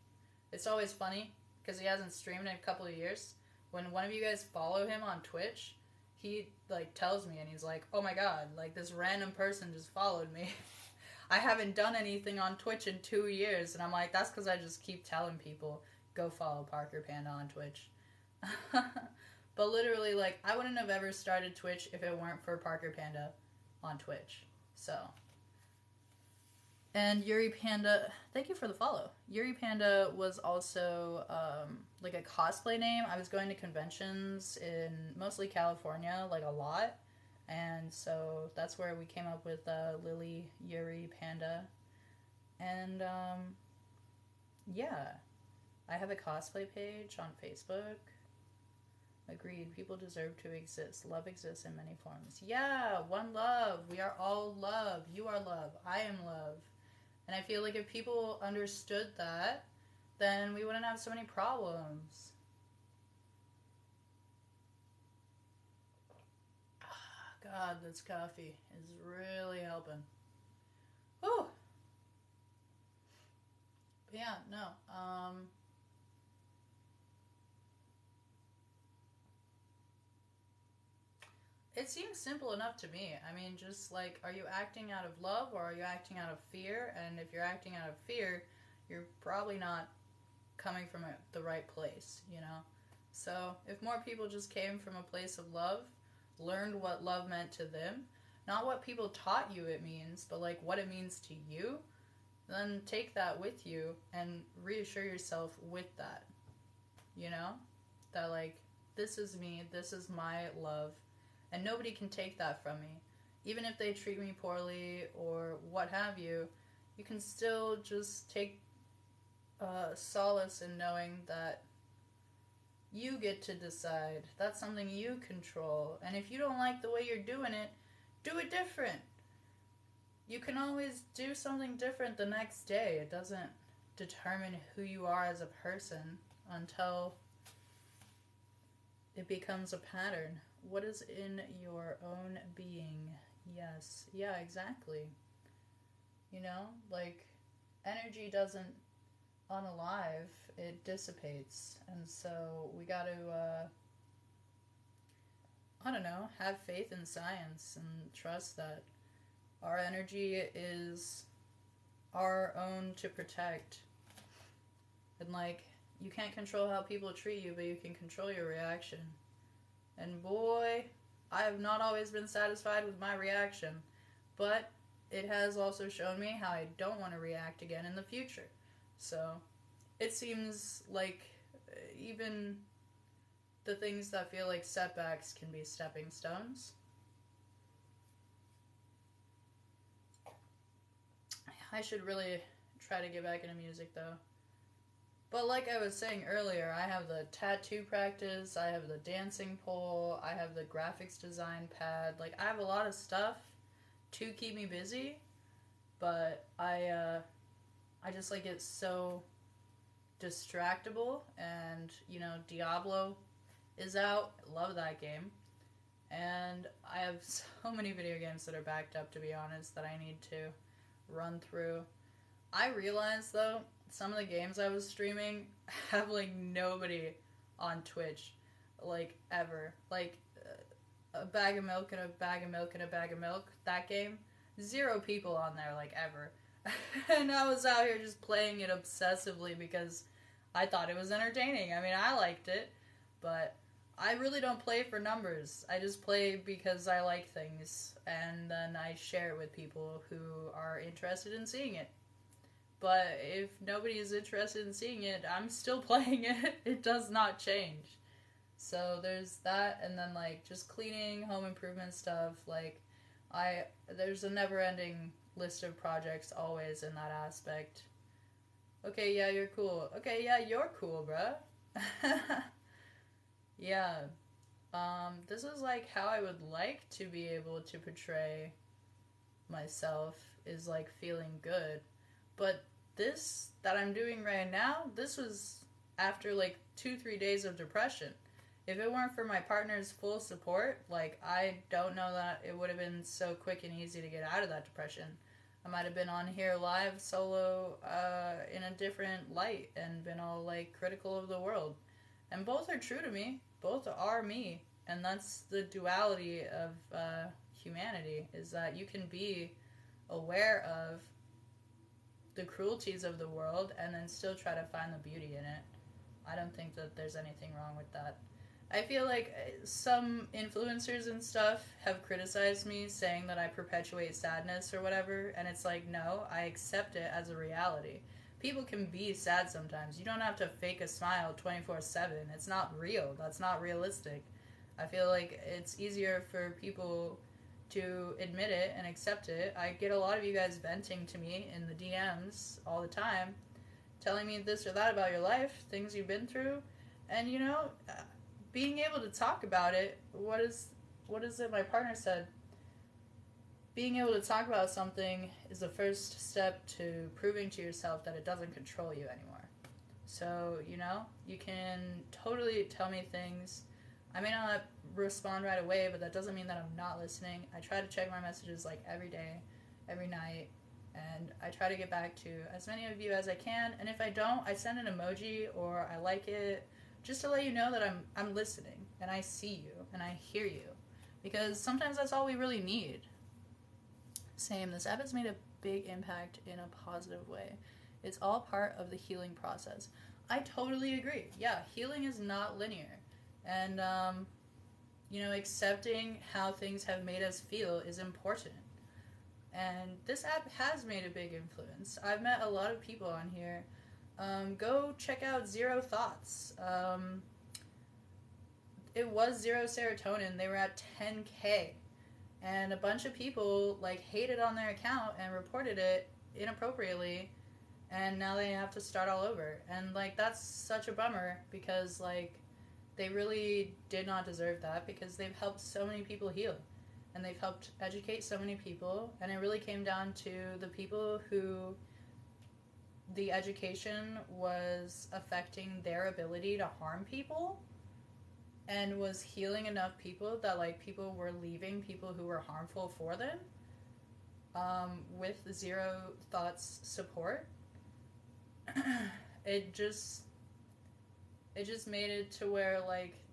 It's always funny because he hasn't streamed in a couple of years. When one of you guys follow him on Twitch, he like tells me and he's like, "Oh my god, like this random person just followed me." I haven't done anything on Twitch in 2 years, and I'm like, that's because I just keep telling people, go follow Parker Panda on Twitch. But literally, like, I wouldn't have ever started Twitch if it weren't for Parker Panda on Twitch. So. And Yuri Panda, thank you for the follow. Yuri Panda was also, like, a cosplay name. I was going to conventions in mostly California, like, a lot. And so that's where we came up with Lily Yuri Panda. And, yeah. I have a cosplay page on Facebook. Agreed. People deserve to exist. Love exists in many forms. Yeah, one love. We are all love. You are love. I am love. And I feel like if people understood that, then we wouldn't have so many problems. God, this coffee is really helping. Whew. But yeah, no. It seems simple enough to me. I mean, just like, are you acting out of love or are you acting out of fear? And if you're acting out of fear, you're probably not coming from the right place, you know? So if more people just came from a place of love, learned what love meant to them, not what people taught you it means, but like what it means to you, then take that with you and reassure yourself with that, you know? That like, this is me, this is my love, and nobody can take that from me. Even if they treat me poorly or what have you, you can still just take solace in knowing that you get to decide. That's something you control. And if you don't like the way you're doing it, do it different. You can always do something different the next day. It doesn't determine who you are as a person until it becomes a pattern. What is in your own being? Yes. Yeah, exactly. You know, like, energy doesn't unalive, it dissipates. And so we got to, I don't know, have faith in science and trust that our energy is our own to protect. And, like, you can't control how people treat you, but you can control your reaction. And boy, I have not always been satisfied with my reaction, but it has also shown me how I don't want to react again in the future. So it seems like even the things that feel like setbacks can be stepping stones. I should really try to get back into music though. But like I was saying earlier, I have the tattoo practice, I have the dancing pole, I have the graphics design pad. Like, I have a lot of stuff to keep me busy, but I just like it's so distractible. And, you know, Diablo is out. I love that game. And I have so many video games that are backed up, to be honest, that I need to run through. I realized, though, some of the games I was streaming have, like, nobody on Twitch, like, ever. Like, a bag of milk and a bag of milk and a bag of milk, that game, 0 people on there, like, ever. And I was out here just playing it obsessively because I thought it was entertaining. I mean, I liked it, but I really don't play for numbers. I just play because I like things, and then I share it with people who are interested in seeing it. But if nobody is interested in seeing it, I'm still playing it. It does not change. So there's that, and then like just cleaning, home improvement stuff. Like, there's a never-ending list of projects always in that aspect. Okay, yeah, you're cool. Okay, yeah, you're cool, bruh. Yeah. This is like how I would like to be able to portray myself, is like feeling good. But this that I'm doing right now, this was after like 2-3 days of depression. If it weren't for my partner's full support, like, I don't know that it would have been so quick and easy to get out of that depression. I might have been on here live solo in a different light and been all like critical of the world. And both are true to me. Both are me. And that's the duality of humanity, is that you can be aware of the cruelties of the world and then still try to find the beauty in it. I don't think that there's anything wrong with that. I feel like some influencers and stuff have criticized me, saying that I perpetuate sadness or whatever, and it's like, no, I accept it as a reality. People can be sad sometimes. You don't have to fake a smile 24/7. It's not real. That's not realistic. I feel like it's easier for people to admit it and accept it. I get a lot of you guys venting to me in the DMs all the time, telling me this or that about your life, things you've been through, and being able to talk about it. What is it my partner said? Being able to talk about something is the first step to proving to yourself that it doesn't control you anymore. So, you can totally tell me things. I may not respond right away, but that doesn't mean that I'm not listening. I try to check my messages like every day, every night, and I try to get back to as many of you as I can. And if I don't, I send an emoji or I like it, just to let you know that I'm listening and I see you and I hear you. Because sometimes that's all we really need. Same, this app has made a big impact in a positive way. It's all part of the healing process. I totally agree. Yeah, healing is not linear. And, accepting how things have made us feel is important. And this app has made a big influence. I've met a lot of people on here. Go check out Zero Thoughts. It was Zero Serotonin. They were at 10K. And a bunch of people, hated on their account and reported it inappropriately. And now they have to start all over. And, that's such a bummer because, they really did not deserve that, because they've helped so many people heal. And they've helped educate so many people. And it really came down to the people who the education was affecting their ability to harm people, and was healing enough people that people were leaving people who were harmful for them, with Zero Thoughts support. it just made it to where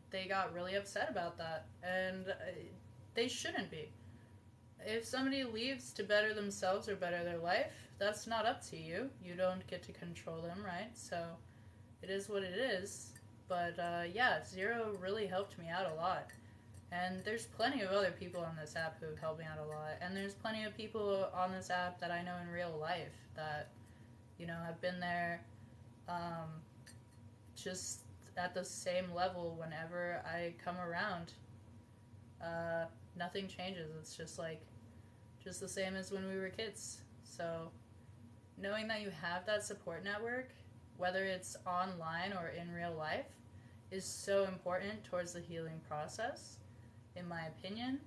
they got really upset about that, and they shouldn't be. If somebody leaves to better themselves or better their life, that's not up to you. You don't get to control them, right? So it is what it is. But yeah, Zero really helped me out a lot. And there's plenty of other people on this app who have helped me out a lot. And there's plenty of people on this app that I know in real life that, have been there just at the same level whenever I come around. Nothing changes. It's just the same as when we were kids. So knowing that you have that support network, whether it's online or in real life, is so important towards the healing process, in my opinion.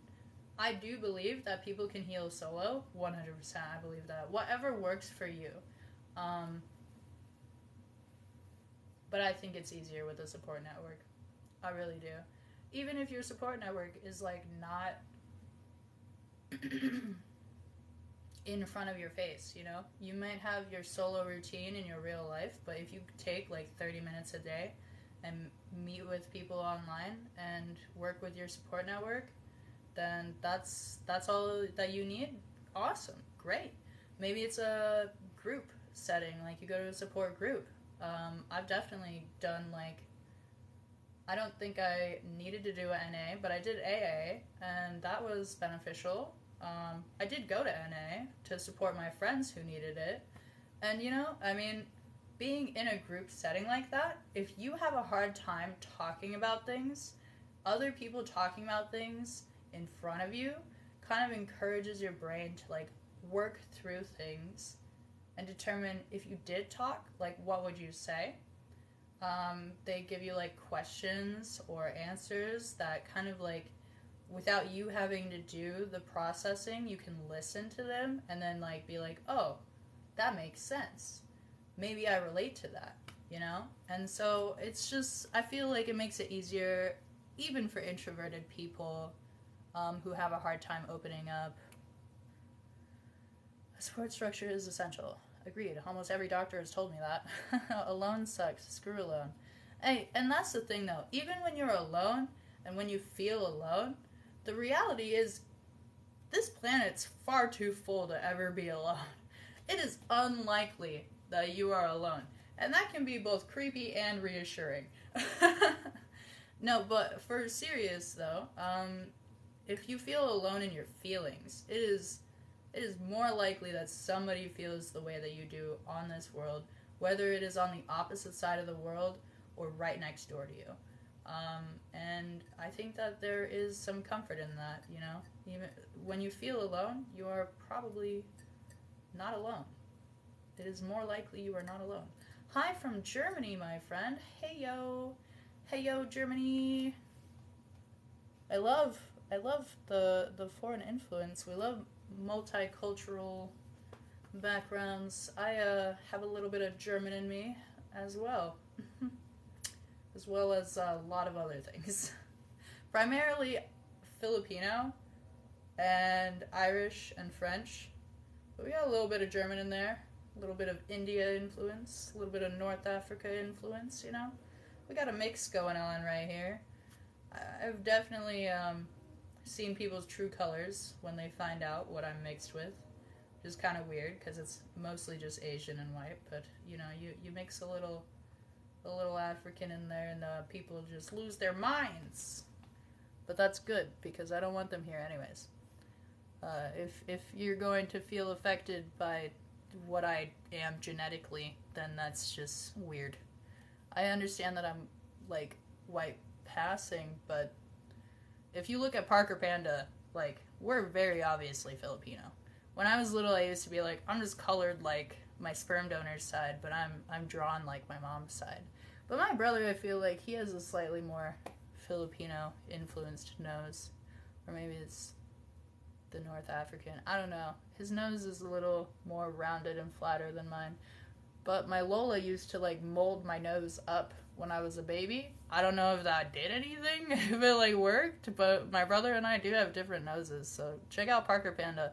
I do believe that people can heal solo, 100%. I believe that. Whatever works for you. But I think it's easier with a support network. I really do. Even if your support network is not in front of your face, you might have your solo routine in your real life, but if you take 30 minutes a day and meet with people online and work with your support network, then that's all that you need. Awesome, great. Maybe it's a group setting, you go to a support group. I've definitely done I don't think I needed to do NA, but I did AA, and that was beneficial. I did go to NA to support my friends who needed it. And, I mean, being in a group setting like that, if you have a hard time talking about things, other people talking about things in front of you kind of encourages your brain to, like, work through things and determine if you did talk, like, what would you say? They give you, like, questions or answers that kind of, like, without you having to do the processing, you can listen to them and then, like, be like, oh, that makes sense. Maybe I relate to that, And so it's just, I feel like it makes it easier, even for introverted people who have a hard time opening up. A support structure is essential. Agreed. Almost every doctor has told me that. Alone sucks. Screw alone. Hey, and that's the thing, though. Even when you're alone and when you feel alone, the reality is this planet's far too full to ever be alone. It is unlikely that you are alone. And that can be both creepy and reassuring. No, but for serious, though, if you feel alone in your feelings, it is more likely that somebody feels the way that you do on this world, whether it is on the opposite side of the world or right next door to you. And I think that there is some comfort in that, Even when you feel alone, you are probably not alone. It is more likely you are not alone. Hi from Germany, my friend. Hey yo. Hey yo, Germany. I love the foreign influence. We love multicultural backgrounds. I have a little bit of German in me as well. As well as a lot of other things. Primarily Filipino and Irish and French. But we got a little bit of German in there. A little bit of India influence. A little bit of North Africa influence, We got a mix going on right here. I've definitely seen people's true colors when they find out what I'm mixed with. Which is kind of weird because it's mostly just Asian and white. But, you mix a little African in there and people just lose their minds. But that's good because I don't want them here anyways. If you're going to feel affected by what I am genetically, then that's just weird. I understand that I'm like white passing, but if you look at Parker Panda, like, we're very obviously Filipino. When I was little, I used to be like, I'm just colored like my sperm donor's side, but I'm drawn like my mom's side. But my brother, I feel like he has a slightly more Filipino influenced nose, or maybe it's the North African. I don't know. His nose is a little more rounded and flatter than mine. But my Lola used to like mold my nose up when I was a baby. I don't know if that did anything, if it like worked, but my brother and I do have different noses. So check out Parker Panda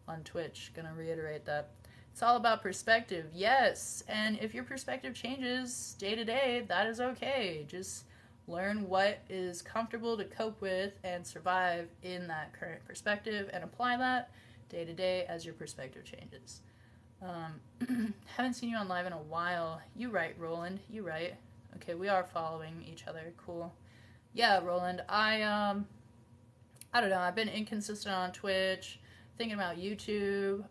on Twitch. Gonna reiterate that. It's all about perspective. Yes, and if your perspective changes day to day, that is okay. Just learn what is comfortable to cope with and survive in that current perspective and apply that day to day as your perspective changes. Haven't seen you on live in a while. You right, Roland. You right. Okay, we are following each other. Cool. Yeah, Roland. I don't know. I've been inconsistent on Twitch, thinking about YouTube.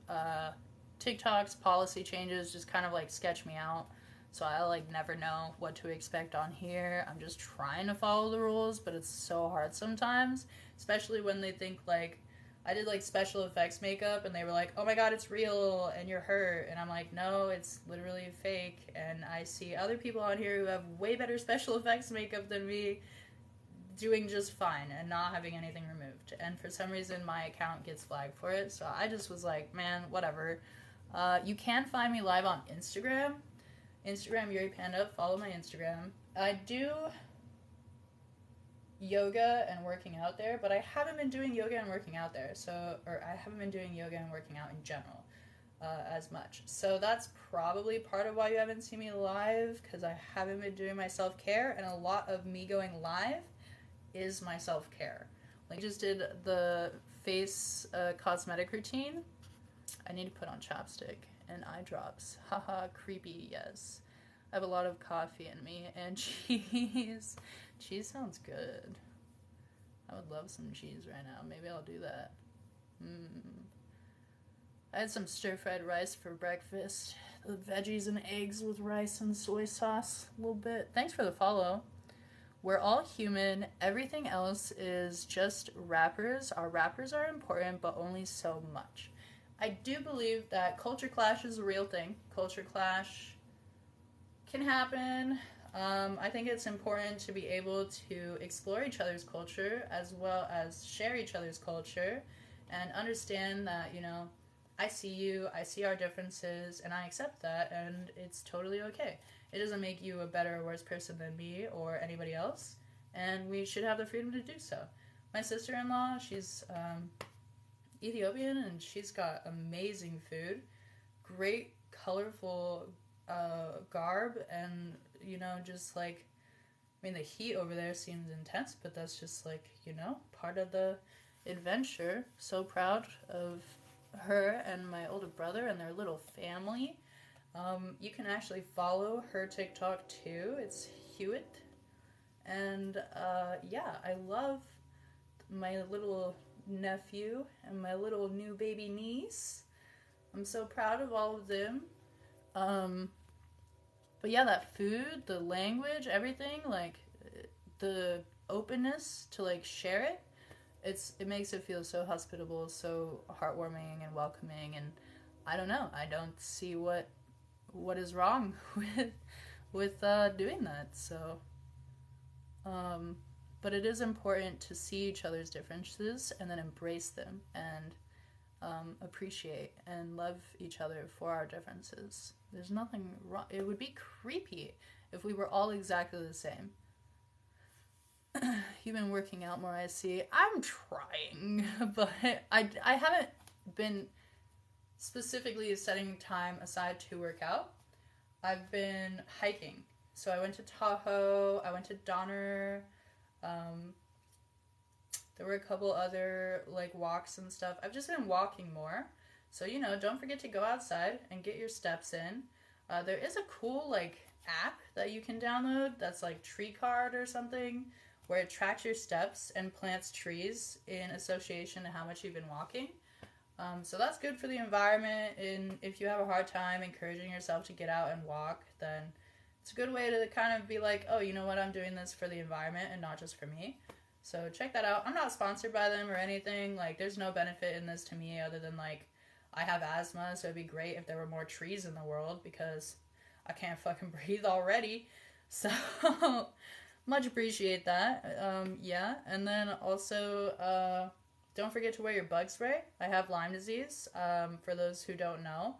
TikTok's policy changes just kind of like sketch me out. So I like never know what to expect on here. I'm just trying to follow the rules, but it's so hard sometimes, especially when they think like I did like special effects makeup and they were like, oh my god, it's real and you're hurt. And I'm like, no, it's literally fake. And I see other people on here who have way better special effects makeup than me doing just fine and not having anything removed. And for some reason my account gets flagged for it. So I just was like, man, whatever. You can find me live on Instagram. Instagram, Yuri Panda. Follow my Instagram. I do yoga and working out there, but I haven't been doing yoga and working out there. Or I haven't been doing yoga and working out in general as much. So that's probably part of why you haven't seen me live, because I haven't been doing my self-care, and a lot of me going live is my self-care. Like, I just did the face cosmetic routine. I need to put on chapstick and eye drops. Haha, creepy, yes. I have a lot of coffee in me, and cheese. Cheese sounds good. I would love some cheese right now. Maybe I'll do that. I had some stir-fried rice for breakfast. The veggies and eggs with rice and soy sauce a little bit. Thanks for the follow. We're all human. Everything else is just wrappers. Our wrappers are important, but only so much. I do believe that culture clash is a real thing. Culture clash can happen. I think it's important to be able to explore each other's culture as well as share each other's culture and understand that, I see you, I see our differences, and I accept that, and it's totally okay. It doesn't make you a better or worse person than me or anybody else, and we should have the freedom to do so. My sister-in-law, she's Ethiopian, and she's got amazing food, great, colorful garb, and, just like, the heat over there seems intense, but that's just like, part of the adventure. So proud of her and my older brother and their little family. You can actually follow her TikTok too. It's Hewitt. And I love my little nephew and my little new baby niece. I'm so proud of all of them. But yeah, that food, the language, everything, like the openness to like share it, it makes it feel so hospitable, so heartwarming and welcoming, and I don't know. I don't see what is wrong with doing that. So, but it is important to see each other's differences and then embrace them and appreciate and love each other for our differences. There's nothing wrong. It would be creepy if we were all exactly the same. You've been working out more, I see. I'm trying, but I haven't been specifically setting time aside to work out. I've been hiking. So I went to Tahoe, I went to Donner, there were a couple other like walks and stuff. I've just been walking more. So, don't forget to go outside and get your steps in. There is a cool like app that you can download that's like Tree Card or something, where it tracks your steps and plants trees in association to how much you've been walking. So that's good for the environment, and if you have a hard time encouraging yourself to get out and walk, then it's a good way to kind of be like, oh, you know what, I'm doing this for the environment and not just for me. So check that out. I'm not sponsored by them or anything. Like, there's no benefit in this to me other than, like, I have asthma, so it'd be great if there were more trees in the world because I can't fucking breathe already. So much appreciate that. Yeah, and then also don't forget to wear your bug spray. I have Lyme disease, for those who don't know,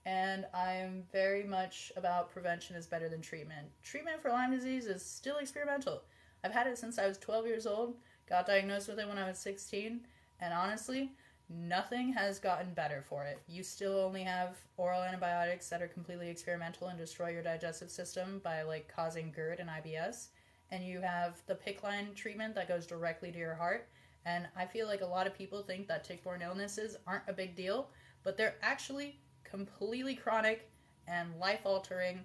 and I'm very much about prevention is better than treatment. Treatment for Lyme disease is still experimental. I've had it since I was 12 years old, got diagnosed with it when I was 16, and honestly, nothing has gotten better for it. You still only have oral antibiotics that are completely experimental and destroy your digestive system by like causing GERD and IBS. And you have the PICC line treatment that goes directly to your heart. And I feel like a lot of people think that tick-borne illnesses aren't a big deal, but they're actually completely chronic and life-altering,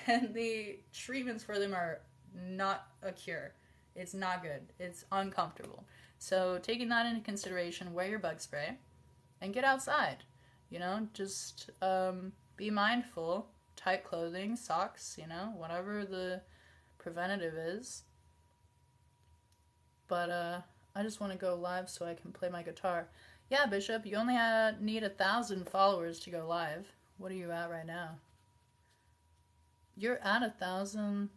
and the treatments for them are not a cure. It's not good. It's uncomfortable. So taking that into consideration, wear your bug spray and get outside. Just be mindful. Tight clothing, socks, whatever the preventative is. But I just want to go live so I can play my guitar. Yeah, Bishop, you only need 1,000 followers to go live. What are you at right now? You're at 1,000.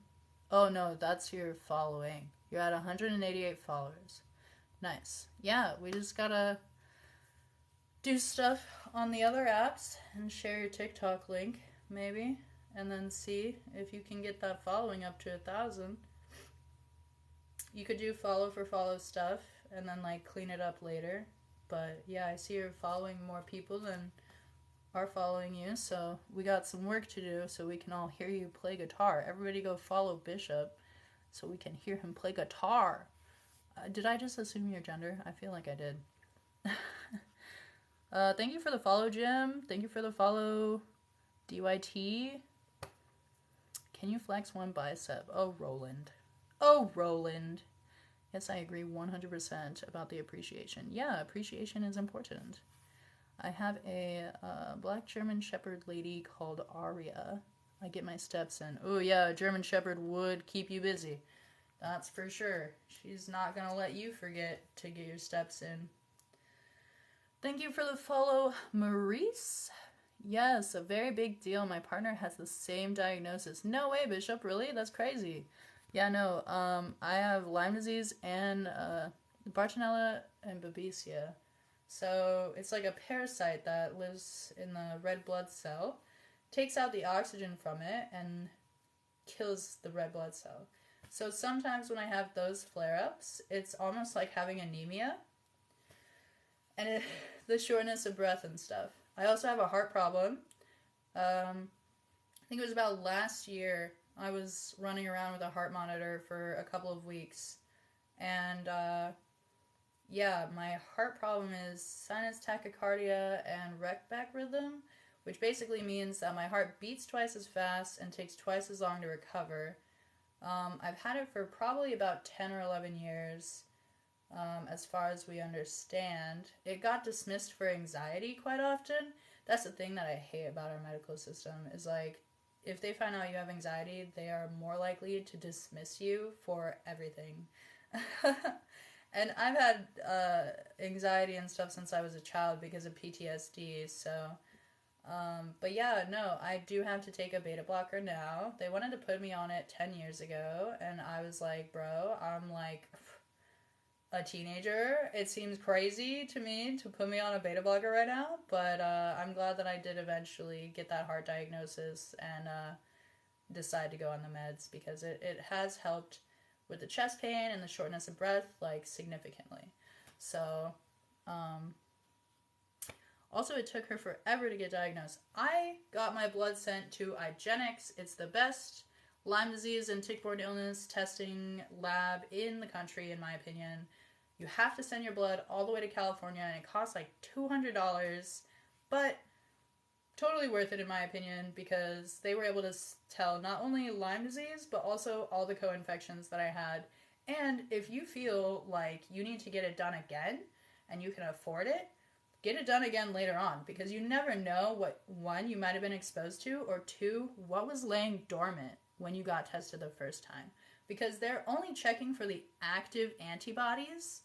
Oh no, that's your following. You're at 188 followers. Nice. Yeah, we just gotta do stuff on the other apps and share your TikTok link, maybe, and then see if you can get that following up to 1,000. You could do follow for follow stuff and then like clean it up later. But yeah, I see you're following more people than are following you, so we got some work to do so we can all hear you play guitar. Everybody go follow Bishop so we can hear him play guitar. Did I just assume your gender? I feel like I did. Thank you for the follow, Jim. Thank you for the follow, DYT. Can you flex one bicep? Oh, Roland. Oh, Roland. Yes, I agree 100% about the appreciation. Yeah, appreciation is important. I have a black German Shepherd lady called Aria. I get my steps in. Oh, yeah, a German Shepherd would keep you busy. That's for sure. She's not going to let you forget to get your steps in. Thank you for the follow, Maurice. Yes, a very big deal. My partner has the same diagnosis. No way, Bishop. Really? That's crazy. Yeah, no. I have Lyme disease and Bartonella and Babesia. So it's like a parasite that lives in the red blood cell, takes out the oxygen from it, and kills the red blood cell. So sometimes when I have those flare-ups, it's almost like having anemia and the shortness of breath and stuff. I also have a heart problem. I think it was about last year I was running around with a heart monitor for a couple of weeks. And yeah, my heart problem is sinus tachycardia and rec-back rhythm, which basically means that my heart beats twice as fast and takes twice as long to recover. I've had it for probably about 10 or 11 years, as far as we understand. It got dismissed for anxiety quite often. That's the thing that I hate about our medical system, is like, if they find out you have anxiety, they are more likely to dismiss you for everything. And I've had anxiety and stuff since I was a child because of PTSD, so... but yeah, no, I do have to take a beta blocker now. They wanted to put me on it 10 years ago, and I was like, bro, I'm like a teenager. It seems crazy to me to put me on a beta blocker right now, but I'm glad that I did eventually get that heart diagnosis and decide to go on the meds, because it has helped with the chest pain and the shortness of breath, like, significantly. So, also, it took her forever to get diagnosed. I got my blood sent to IGeneX. It's the best Lyme disease and tick-borne illness testing lab in the country, in my opinion. You have to send your blood all the way to California, and it costs like $200, but totally worth it in my opinion, because they were able to tell not only Lyme disease, but also all the co-infections that I had. And if you feel like you need to get it done again, and you can afford it, get it done again later on, because you never know what, one, you might have been exposed to, or two, what was laying dormant when you got tested the first time. Because they're only checking for the active antibodies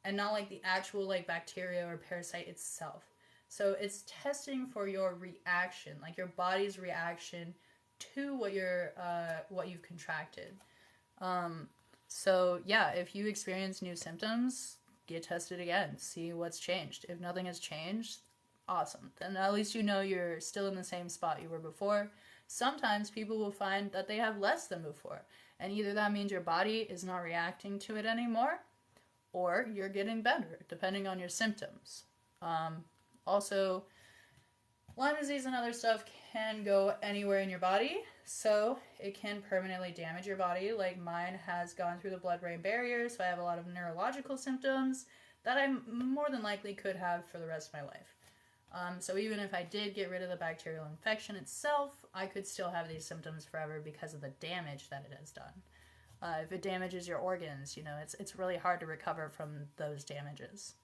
and not like the actual like bacteria or parasite itself. So it's testing for your reaction, like your body's reaction to what you've contracted. So yeah, if you experience new symptoms, get tested again, see what's changed. If nothing has changed, awesome. Then at least you know you're still in the same spot you were before. Sometimes people will find that they have less than before, and either that means your body is not reacting to it anymore, or you're getting better, depending on your symptoms. Also, Lyme disease and other stuff can go anywhere in your body, so it can permanently damage your body. Like mine has gone through the blood-brain barrier, so I have a lot of neurological symptoms that I more than likely could have for the rest of my life. So even if I did get rid of the bacterial infection itself, I could still have these symptoms forever because of the damage that it has done. If it damages your organs, you know, it's really hard to recover from those damages.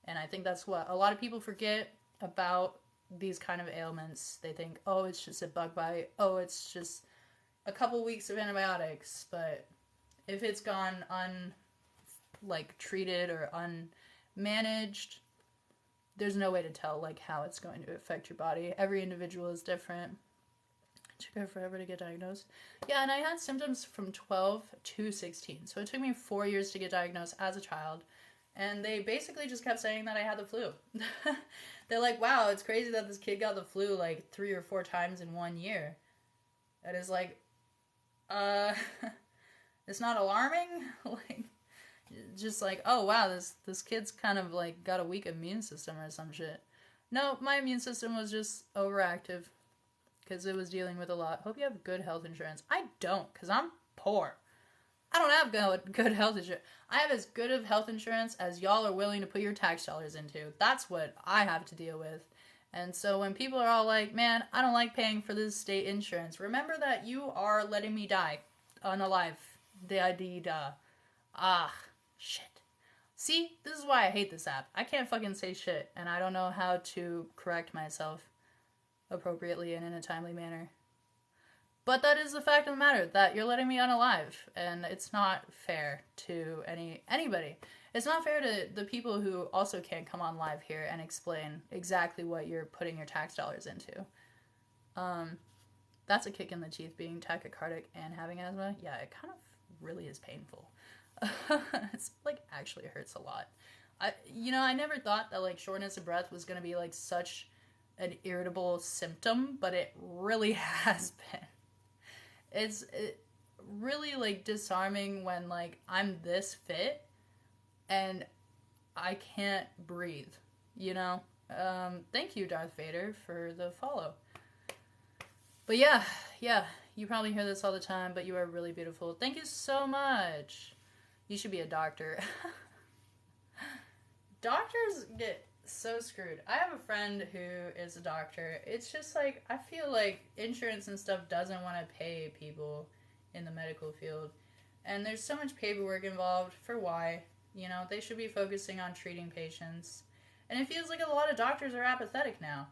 And I think that's what a lot of people forget about these kind of ailments. They think, oh, it's just a bug bite. Oh, it's just a couple weeks of antibiotics. But if it's gone treated or unmanaged, there's no way to tell like how it's going to affect your body. Every individual is different. It took her forever to get diagnosed. Yeah, and I had symptoms from 12 to 16. So it took me 4 years to get diagnosed as a child. And they basically just kept saying that I had the flu. They're like, wow, it's crazy that this kid got the flu like 3 or 4 times in 1 year. That is like, it's not alarming? Like, just like, oh wow, this kid's kind of like got a weak immune system or some shit. No, my immune system was just overactive because it was dealing with a lot. Hope you have good health insurance. I don't, because I'm poor. I don't have good health insurance. I have as good of health insurance as y'all are willing to put your tax dollars into. That's what I have to deal with. And so when people are all like, man, I don't like paying for this state insurance, remember that you are letting me die unalive. The idea. Ah, shit. See, this is why I hate this app. I can't fucking say shit, and I don't know how to correct myself appropriately and in a timely manner. But that is the fact of the matter, that you're letting me unalive, and it's not fair to anybody. It's not fair to the people who also can't come on live here and explain exactly what you're putting your tax dollars into. That's a kick in the teeth, being tachycardic and having asthma. Yeah, it kind of really is painful. It's like actually hurts a lot. I never thought that like shortness of breath was gonna be like such an irritable symptom, but it really has been. It's really like disarming when like I'm this fit and I can't breathe, you know? Thank you, Darth Vader, for the follow. But yeah, you probably hear this all the time, but you are really beautiful. Thank you so much. You should be a doctor. Doctors get so screwed. I have a friend who is a doctor. It's just like, I feel like insurance and stuff doesn't want to pay people in the medical field. And there's so much paperwork involved for why. They should be focusing on treating patients. And it feels like a lot of doctors are apathetic now.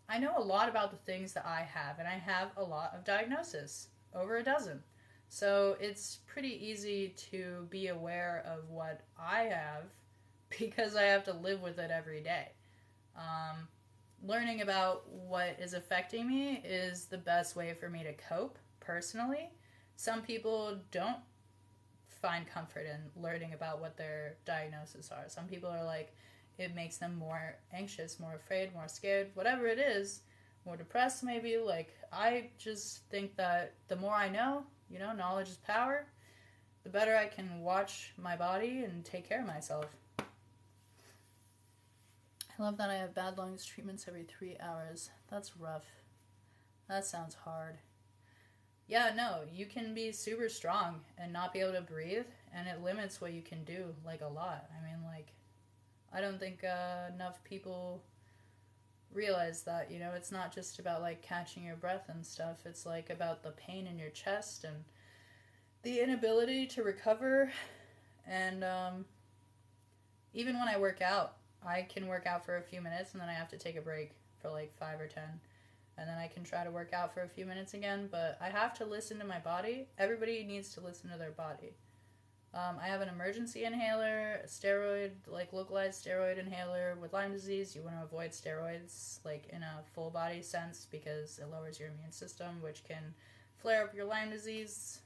I know a lot about the things that I have, and I have a lot of diagnosis, over a dozen. So it's pretty easy to be aware of what I have because I have to live with it every day. Learning about what is affecting me is the best way for me to cope personally. Some people don't find comfort in learning about what their diagnoses are. Some people are like, it makes them more anxious, more afraid, more scared, whatever it is, more depressed maybe. Like, I just think that the more I know, knowledge is power, the better I can watch my body and take care of myself. I love that I have bad lungs treatments every 3 hours. That's rough. That sounds hard. Yeah, no, you can be super strong and not be able to breathe, and it limits what you can do, like, a lot. I mean, like, I don't think enough people realize that, it's not just about, like, catching your breath and stuff. It's, like, about the pain in your chest and the inability to recover. And even when I work out, I can work out for a few minutes and then I have to take a break for, like, 5 or 10. And then I can try to work out for a few minutes again, but I have to listen to my body. Everybody needs to listen to their body. I have an emergency inhaler, a steroid, like localized steroid inhaler with Lyme disease. You want to avoid steroids, like in a full body sense, because it lowers your immune system, which can flare up your Lyme disease.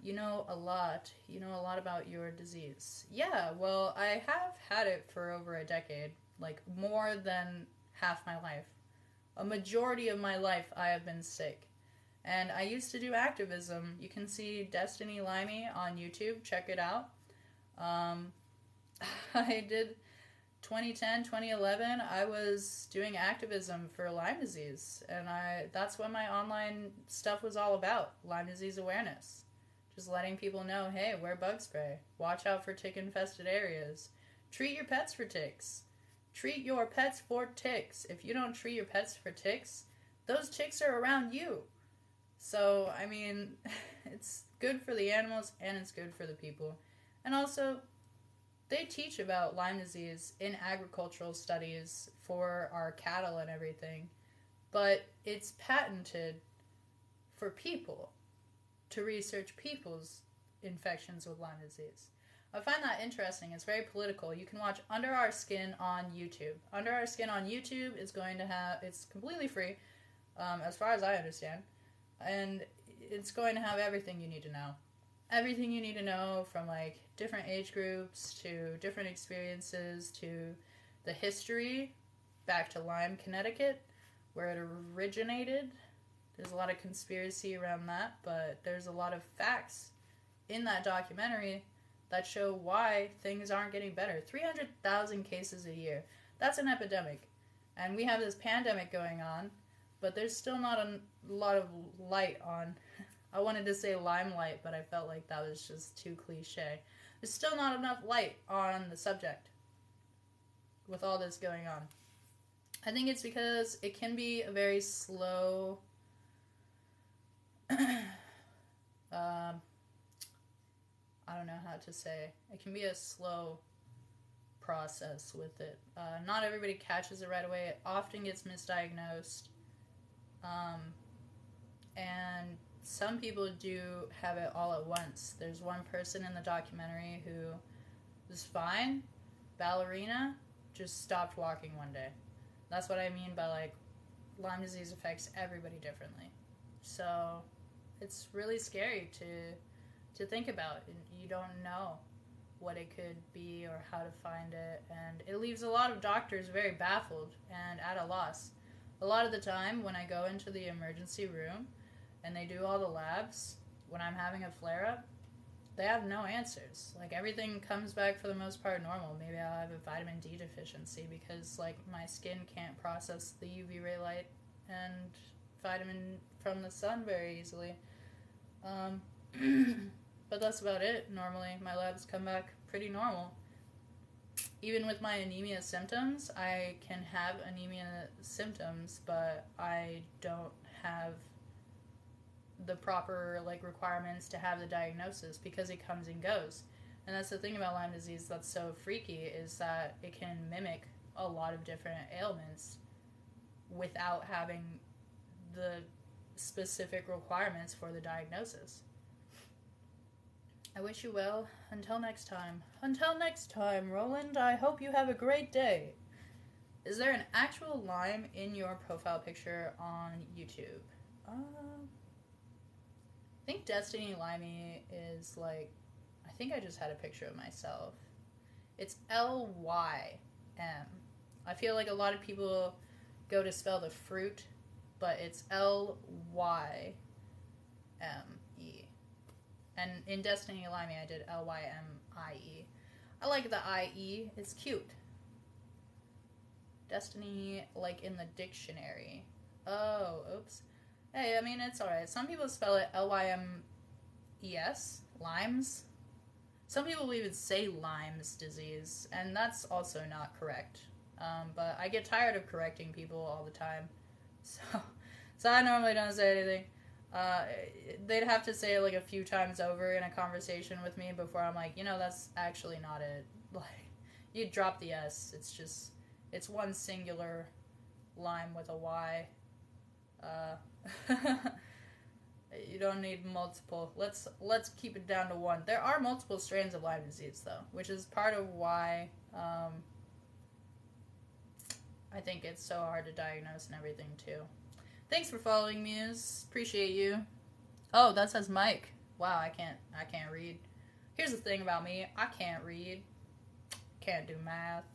You know a lot. You know a lot about your disease. Yeah, well, I have had it for over a decade, like more than half my life. A majority of my life I have been sick. And I used to do activism. You can see Destiny Limey on YouTube. Check it out. I did 2010, 2011. I was doing activism for Lyme disease. And that's what my online stuff was all about. Lyme disease awareness. Just letting people know, hey, wear bug spray. Watch out for tick-infested areas. Treat your pets for ticks. Treat your pets for ticks. If you don't treat your pets for ticks, those ticks are around you. So, I mean, it's good for the animals and it's good for the people. And also, they teach about Lyme disease in agricultural studies for our cattle and everything. But it's patented for people to research people's infections with Lyme disease. I find that interesting. It's very political. You can watch Under Our Skin on YouTube. Under Our Skin on YouTube is going to have, it's completely free, as far as I understand. And it's going to have everything you need to know. Everything you need to know, from like different age groups to different experiences to the history back to Lyme, Connecticut, where it originated. There's a lot of conspiracy around that, but there's a lot of facts in that documentary that show why things aren't getting better. 300,000 cases a year. That's an epidemic. And we have this pandemic going on, but there's still not a lot of light on, I wanted to say limelight, but I felt like that was just too cliche. There's still not enough light on the subject. with all this going on? I think it's because it can be a very slow I don't know how to say. It can be a slow process with it. Not everybody catches it right away. It often gets misdiagnosed. And some people do have it all at once. There's one person in the documentary who was fine, ballerina, just stopped walking one day. That's what I mean by like Lyme disease affects everybody differently. So it's really scary to think about. You don't know what it could be or how to find it, and it leaves a lot of doctors very baffled and at a loss. A lot of the time when I go into the emergency room and they do all the labs, when I'm having a flare-up, they have no answers. Like, everything comes back for the most part normal. Maybe I'll have a vitamin D deficiency because, like, my skin can't process the UV ray light and vitamin from the sun very easily. But that's about it. Normally, my labs come back pretty normal. Even with my anemia symptoms, I can have anemia symptoms, but I don't have the proper requirements to have the diagnosis because it comes and goes. And that's the thing about Lyme disease that's so freaky, is that it can mimic a lot of different ailments without having the specific requirements for the diagnosis. I wish you well. Until next time. Until next time, Roland, I hope you have a great day. Is there an actual Lyme in your profile picture on YouTube? I think Destiny Limey is I think I just had a picture of myself. It's L-Y-M. I feel like a lot of people go to spell the fruit, but it's L-Y-M-E. And in Destiny Limey, I did L-Y-M-I-E. I like the I-E. It's cute. Destiny, in the dictionary. Oh, oops. Hey, I mean, it's alright. Some people spell it L-Y-M-E-S, Lyme's. Some people even say Lyme's disease, and that's also not correct. But I get tired of correcting people all the time. So I normally don't say anything. They'd have to say it a few times over in a conversation with me before I'm like, that's actually not it. You drop the S. It's one singular Lyme with a Y. You don't need multiple. Let's keep it down to one. There are multiple strains of Lyme disease, though, which is part of why I think it's so hard to diagnose and everything, too. Thanks for following, Muse. Appreciate you. Oh, that says Mike. Wow, I can't read. Here's the thing about me. I can't read. Can't do math.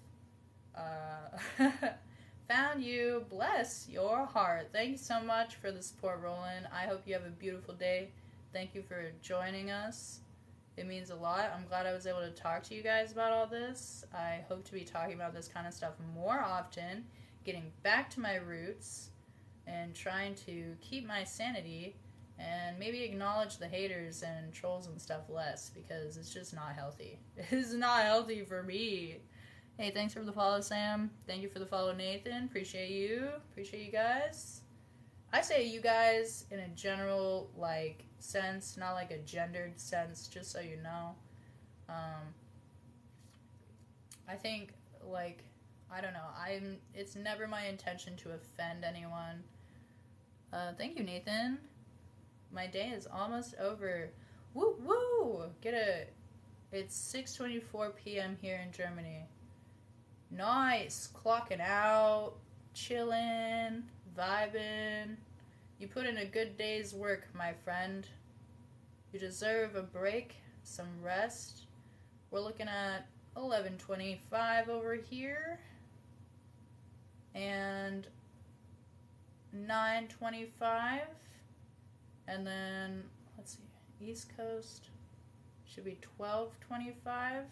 Found you. Bless your heart. Thank you so much for the support, Roland. I hope you have a beautiful day. Thank you for joining us. It means a lot. I'm glad I was able to talk to you guys about all this. I hope to be talking about this kind of stuff more often, getting back to my roots, and trying to keep my sanity, and maybe acknowledge the haters and trolls and stuff less, because it's just not healthy. It's not healthy for me. Hey, thanks for the follow, Sam. Thank you for the follow, Nathan. Appreciate you. Appreciate you guys. I say you guys in a general, sense, not a gendered sense, just so you know. I think, I don't know. It's never my intention to offend anyone. Thank you, Nathan. My day is almost over. Woo woo! It's 6:24 p.m. here in Germany. Nice. Clocking out, chilling, vibing. You put in a good day's work, my friend. You deserve a break, some rest. We're looking at 11:25 over here. And 9:25. And then, let's see, East Coast should be 12:25.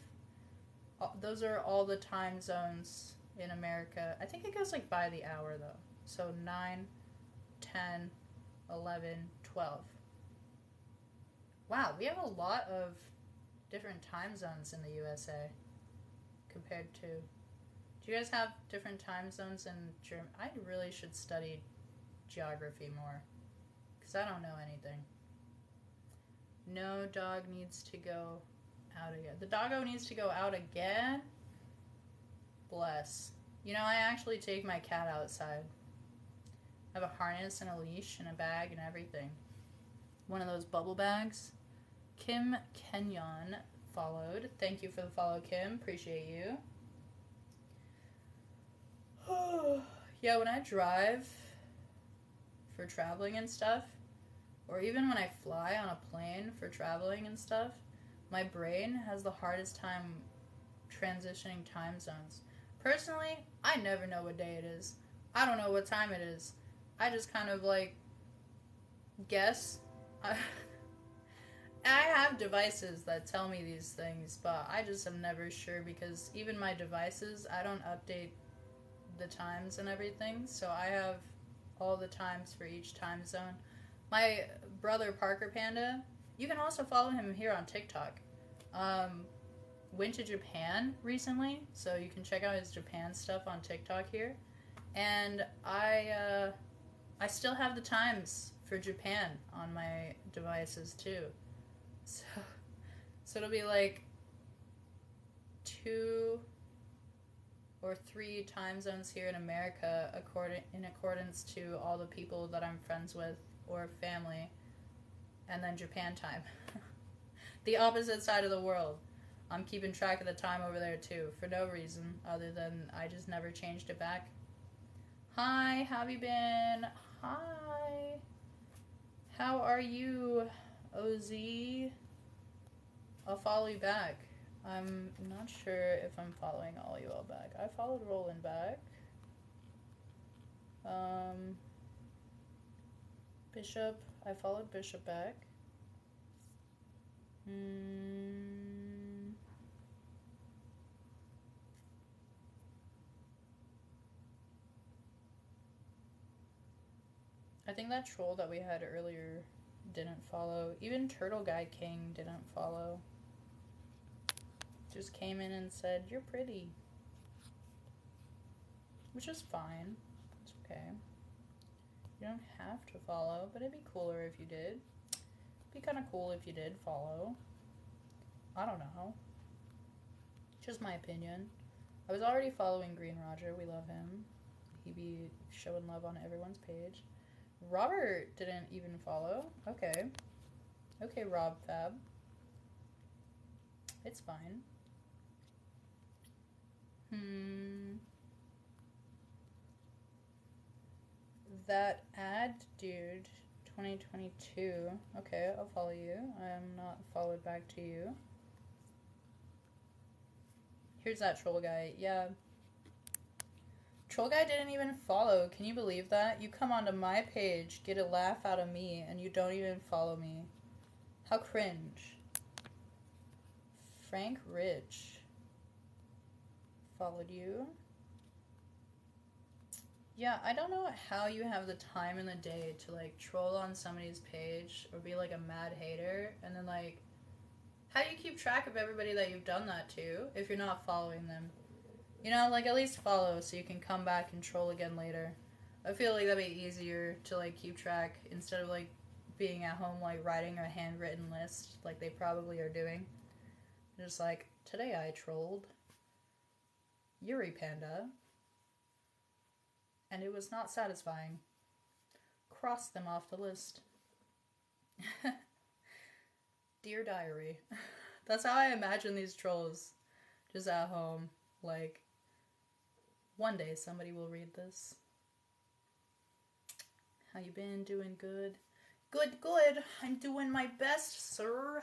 Those are all the time zones in America. I think it goes by the hour though. So 9, 10, 11, 12. Wow, we have a lot of different time zones in the USA compared to Do you guys have different time zones in Germany? I really should study geography more, because I don't know anything. No dog needs to go out again. The doggo needs to go out again? Bless. You know, I actually take my cat outside. I have a harness and a leash and a bag and everything. One of those bubble bags. Kim Kenyon followed. Thank you for the follow, Kim. Appreciate you. Yeah, when I drive for traveling and stuff, or even when I fly on a plane for traveling and stuff, my brain has the hardest time transitioning time zones. Personally, I never know what day it is. I don't know what time it is. I just kind of like guess. I have devices that tell me these things, but I just am never sure, because even my devices, I don't update the times and everything, so I have all the times for each time zone. My brother Parker Panda, you can also follow him here on TikTok. Went to Japan recently, so you can check out his Japan stuff on TikTok here. And I still have the times for Japan on my devices too. So it'll be like 2 or 3 time zones here in America in accordance to all the people that I'm friends with or family, and then Japan time. The opposite side of the world. I'm keeping track of the time over there too, for no reason other than I just never changed it back. Hi, how have you been? Hi. How are you, OZ? I'll follow you back. I'm not sure if I'm following all you all back. I followed Roland back. Bishop. I followed Bishop back. I think that troll that we had earlier didn't follow. Even Turtle Guy King didn't follow. Just came in and said, "You're pretty." Which is fine. It's okay. You don't have to follow, but it'd be cooler if you did. It'd be kind of cool if you did follow. I don't know. Just my opinion. I was already following Green Roger. We love him. He be showing love on everyone's page. Robert didn't even follow. Okay. Okay, Rob Fab. It's fine. That ad dude, 2022. Okay, I'll follow you. I am not followed back to you. Here's that troll guy. Yeah. Troll guy didn't even follow. Can you believe that? You come onto my page, get a laugh out of me, and you don't even follow me. How cringe. Frank Rich followed you. Yeah, I don't know how you have the time in the day to like troll on somebody's page or be like a mad hater, and then like, how do you keep track of everybody that you've done that to if you're not following them? You know, like at least follow so you can come back and troll again later. I feel like that'd be easier to like keep track instead of like being at home like writing a handwritten list like they probably are doing. Just like, today I trolled Yuri Panda and it was not satisfying. Cross them off the list. Dear Diary. That's how I imagine these trolls. Just at home. Like, one day somebody will read this. How you been? Doing good? Good, good. I'm doing my best, sir.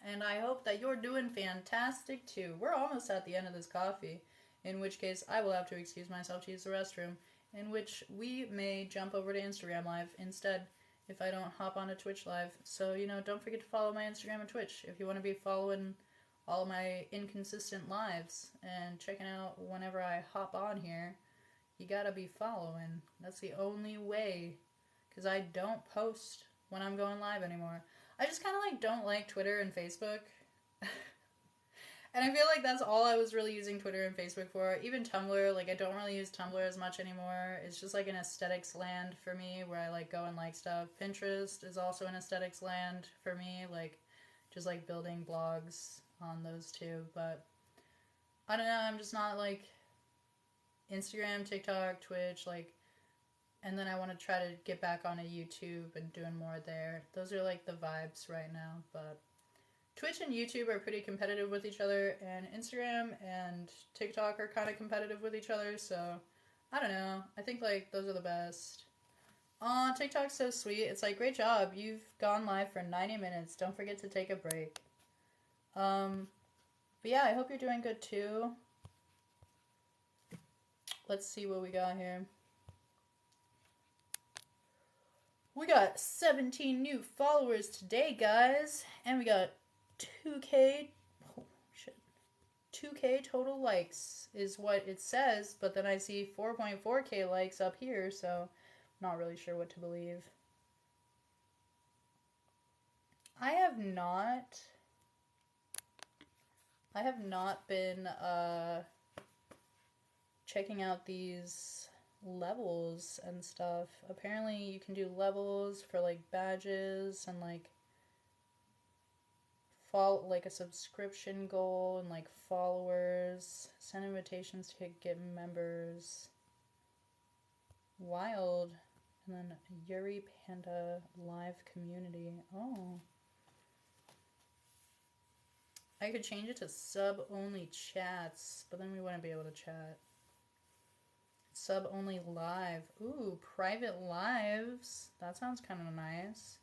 And I hope that you're doing fantastic too. We're almost at the end of this coffee. In which case, I will have to excuse myself to use the restroom. In which we may jump over to Instagram Live instead if I don't hop on to Twitch Live. So, you know, don't forget to follow my Instagram and Twitch if you want to be following all of my inconsistent lives and checking out whenever I hop on here. You gotta be following. That's the only way. Because I don't post when I'm going live anymore. I just kind of like don't like Twitter and Facebook. And I feel like that's all I was really using Twitter and Facebook for. Even Tumblr, like I don't really use Tumblr as much anymore. It's just like an aesthetics land for me where I like go and like stuff. Pinterest is also an aesthetics land for me, like just like building blogs on those two. But I don't know, I'm just not like Instagram, TikTok, Twitch, like, and then I want to try to get back onto YouTube and doing more there. Those are like the vibes right now, but Twitch and YouTube are pretty competitive with each other, and Instagram and TikTok are kind of competitive with each other, so I don't know. I think like those are the best. Aw, TikTok's so sweet. It's like, great job. You've gone live for 90 minutes. Don't forget to take a break. But yeah, I hope you're doing good too. Let's see what we got here. We got 17 new followers today, guys, and we got 2K, oh shit, 2K total likes is what it says, but then I see 4.4K likes up here, so I'm not really sure what to believe. I have not been checking out these levels and stuff. Apparently you can do levels for like badges and like like a subscription goal and like followers, send invitations to get members, wild, and then Yuri Panda live community. Oh, I could change it to sub only chats, but then we wouldn't be able to chat. Sub only live. Ooh, private lives. That sounds kind of nice.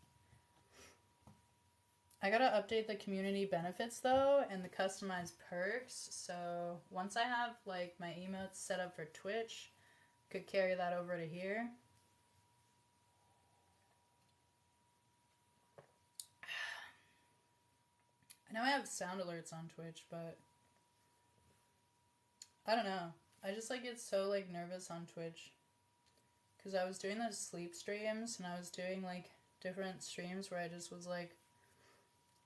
I gotta update the community benefits though and the customized perks. So once I have like my emotes set up for Twitch, I could carry that over to here. I know I have sound alerts on Twitch, but I don't know. I just like get so like nervous on Twitch because I was doing those sleep streams and I was doing like different streams where I just was like,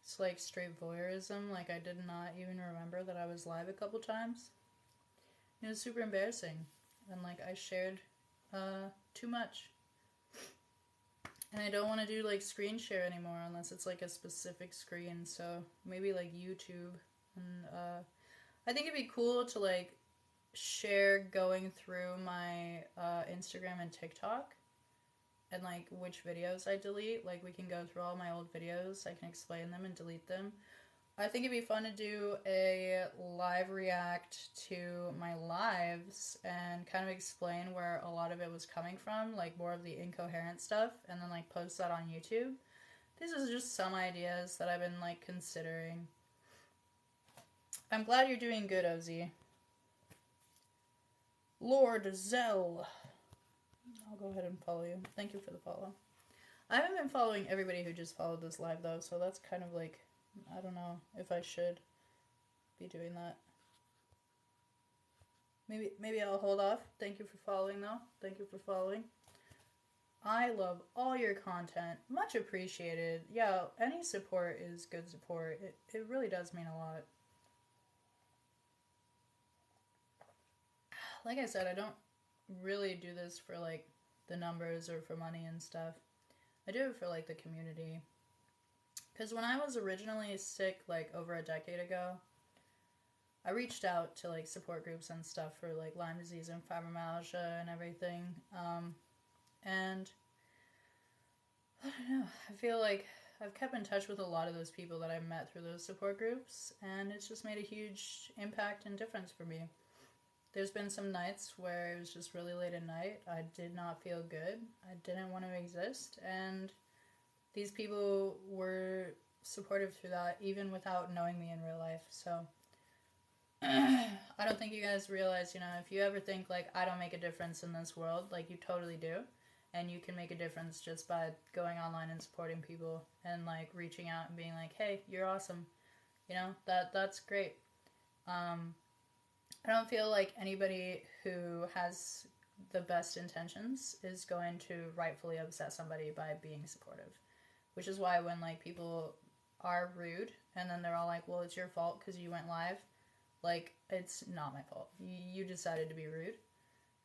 it's like straight voyeurism. Like I did not even remember that I was live a couple times. It was super embarrassing, and like I shared too much. And I don't want to do like screen share anymore unless it's like a specific screen. So maybe like YouTube, and I think it'd be cool to like share going through my Instagram and TikTok and like which videos I delete. Like we can go through all my old videos, I can explain them and delete them. I think it'd be fun to do a live react to my lives and kind of explain where a lot of it was coming from, like more of the incoherent stuff, and then like post that on YouTube. These are just some ideas that I've been like considering. I'm glad you're doing good, Ozzy. Lord Zell. I'll go ahead and follow you. Thank you for the follow. I haven't been following everybody who just followed this live though, so that's kind of like, I don't know if I should be doing that. Maybe I'll hold off. Thank you for following though. Thank you for following. I love all your content. Much appreciated. Yeah, any support is good support. It really does mean a lot. Like I said, I don't really do this for like the numbers or for money and stuff. I do it for like the community. Because when I was originally sick like over a decade ago, I reached out to like support groups and stuff for like Lyme disease and fibromyalgia and everything. And I don't know, I feel like I've kept in touch with a lot of those people that I met through those support groups, and it's just made a huge impact and difference for me. There's been some nights where it was just really late at night. I did not feel good. I didn't want to exist, and these people were supportive through that even without knowing me in real life. So I don't think you guys realize, you know, if you ever think like I don't make a difference in this world, like you totally do. And you can make a difference just by going online and supporting people and like reaching out and being like, hey, you're awesome. You know, that's great. I don't feel like anybody who has the best intentions is going to rightfully upset somebody by being supportive. Which is why when like people are rude and then they're all like, well, it's your fault because you went live, Like, it's not my fault. You decided to be rude.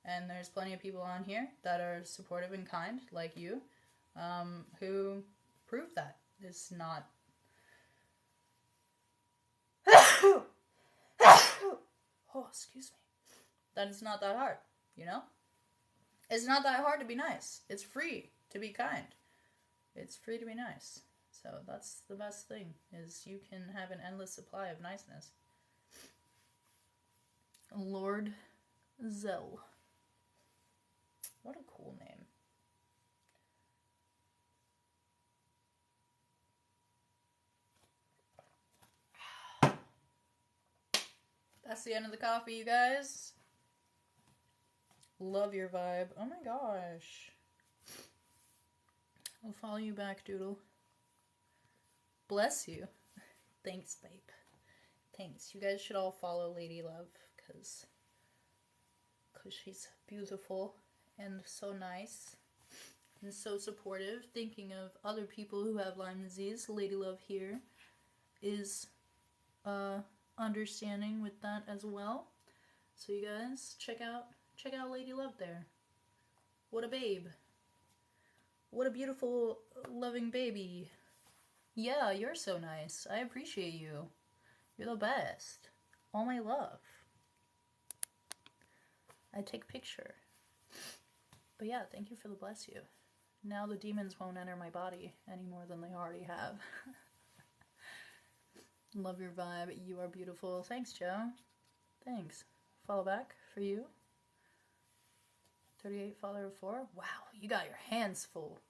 And there's plenty of people on here that are supportive and kind, like you, who prove that. It's not... oh, excuse me. That it's not that hard, you know? It's not that hard to be nice. It's free to be kind. It's free to be nice. So that's the best thing, is you can have an endless supply of niceness. Lord Zell. What a cool name. That's the end of the coffee, you guys. Love your vibe. Oh my gosh. I'll follow you back, Doodle. Bless you. Thanks, babe. Thanks. You guys should all follow Lady Love, because she's beautiful and so nice and so supportive. Thinking of other people who have Lyme disease, Lady Love here is understanding with that as well. So you guys check out Lady Love there. What a babe. What a beautiful, loving baby. Yeah, you're so nice. I appreciate you. You're the best. All my love. I take a picture. But yeah, thank you for the bless you. Now the demons won't enter my body any more than they already have. Love your vibe. You are beautiful. Thanks, Joe. Thanks. Follow back for you. 38 father of 4. Wow, you got your hands full.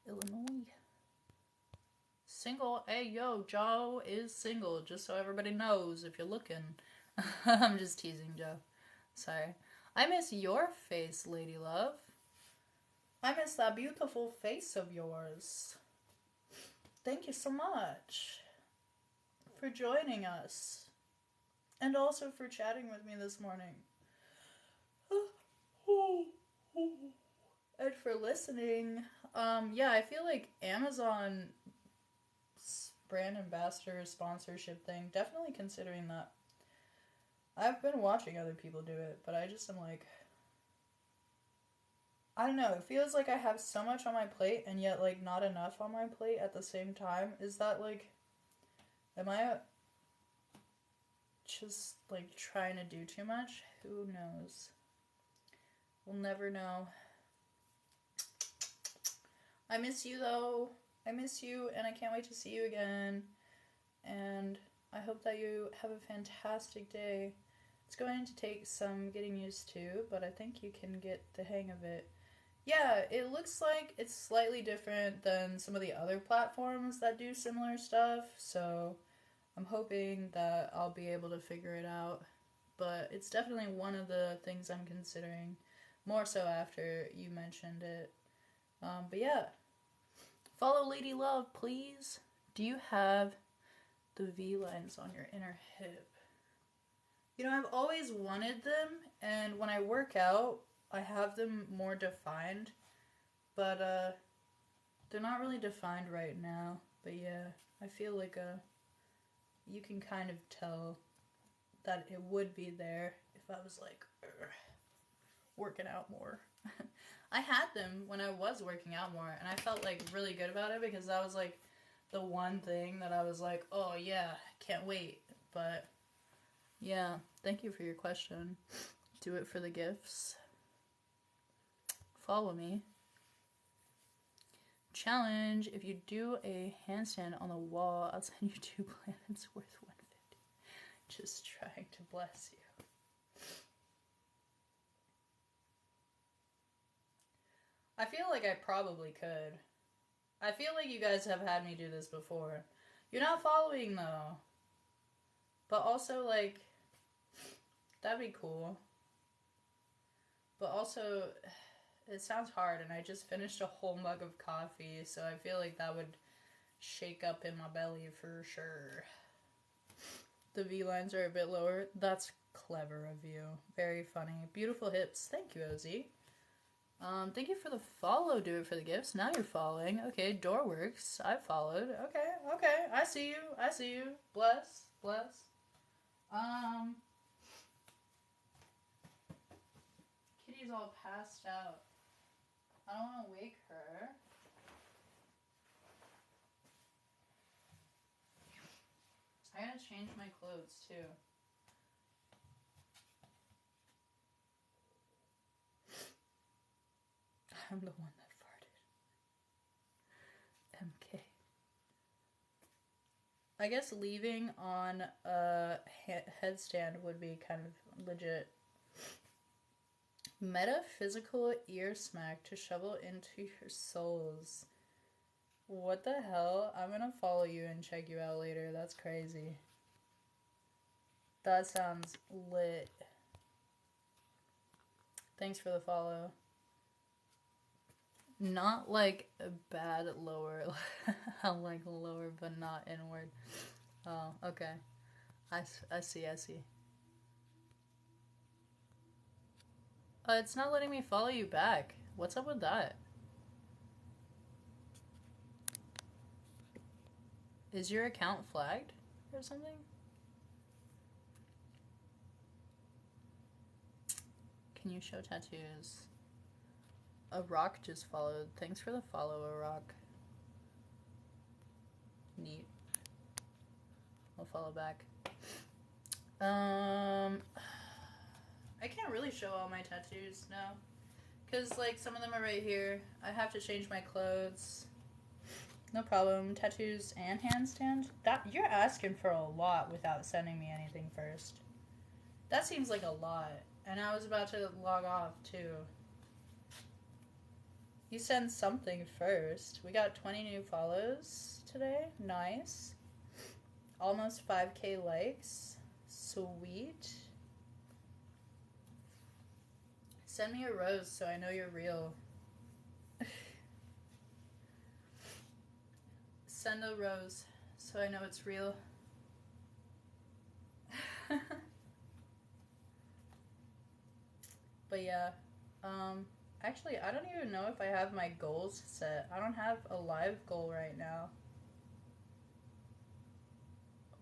Illinois. Single. Hey, yo, Joe is single, just so everybody knows if you're looking. I'm just teasing, Joe. Sorry. I miss your face, Lady Love. I miss that beautiful face of yours. Thank you so much for joining us. And also for chatting with me this morning. And for listening. Yeah, I feel like Amazon brand ambassador sponsorship thing, definitely considering that. I've been watching other people do it, but I just am like, I don't know, it feels like I have so much on my plate and yet like not enough on my plate at the same time. Is that like, am I just like trying to do too much? Who knows? We'll never know. I miss you though. I miss you and I can't wait to see you again. And I hope that you have a fantastic day. It's going to take some getting used to, but I think you can get the hang of it. Yeah, it looks like it's slightly different than some of the other platforms that do similar stuff, so I'm hoping that I'll be able to figure it out. But it's definitely one of the things I'm considering, more so after you mentioned it. But yeah, follow Lady Love, please. Do you have the V lines on your inner hip? You know, I've always wanted them, and when I work out, I have them more defined, but they're not really defined right now. But yeah, I feel like you can kind of tell that it would be there if I was like working out more. I had them when I was working out more, and I felt like really good about it because that was like the one thing that I was like, oh yeah, can't wait. But yeah, thank you for your question. Do it for the gifts. Follow me. Challenge: if you do a handstand on the wall, I'll send you 2 planets worth 150. Just trying to bless you. I feel like I probably could. I feel like you guys have had me do this before. You're not following though. But also like, that'd be cool. But also, it sounds hard, and I just finished a whole mug of coffee, so I feel like that would shake up in my belly for sure. The V lines are a bit lower. That's clever of you. Very funny. Beautiful hips. Thank you, Ozzy. Thank you for the follow. Do it for the gifts. Now you're following. Okay, Doorworks. I followed. Okay. I see you. Bless. passed out. I don't want to wake her. I gotta change my clothes too. I'm the one that farted. MK. I guess leaving on a headstand would be kind of legit. Metaphysical ear smack to shovel into your souls. What the hell? I'm gonna follow you and check you out later. That's crazy. That sounds lit. Thanks for the follow. Not like a bad lower. I'm like lower but not inward. Oh, okay. I see. It's not letting me follow you back. What's up with that? Is your account flagged or something? Can you show tattoos? A rock just followed. Thanks for the follow, a rock. Neat. I'll follow back. I can't really show all my tattoos now. Because, like, some of them are right here. I have to change my clothes. No problem. Tattoos and handstand? You're asking for a lot without sending me anything first. That seems like a lot. And I was about to log off, too. You send something first. We got 20 new follows today. Nice. Almost 5K likes. Sweet. Send me a rose so I know you're real. Send a rose so I know it's real. But yeah, actually, I don't even know if I have my goals set. I don't have a live goal right now.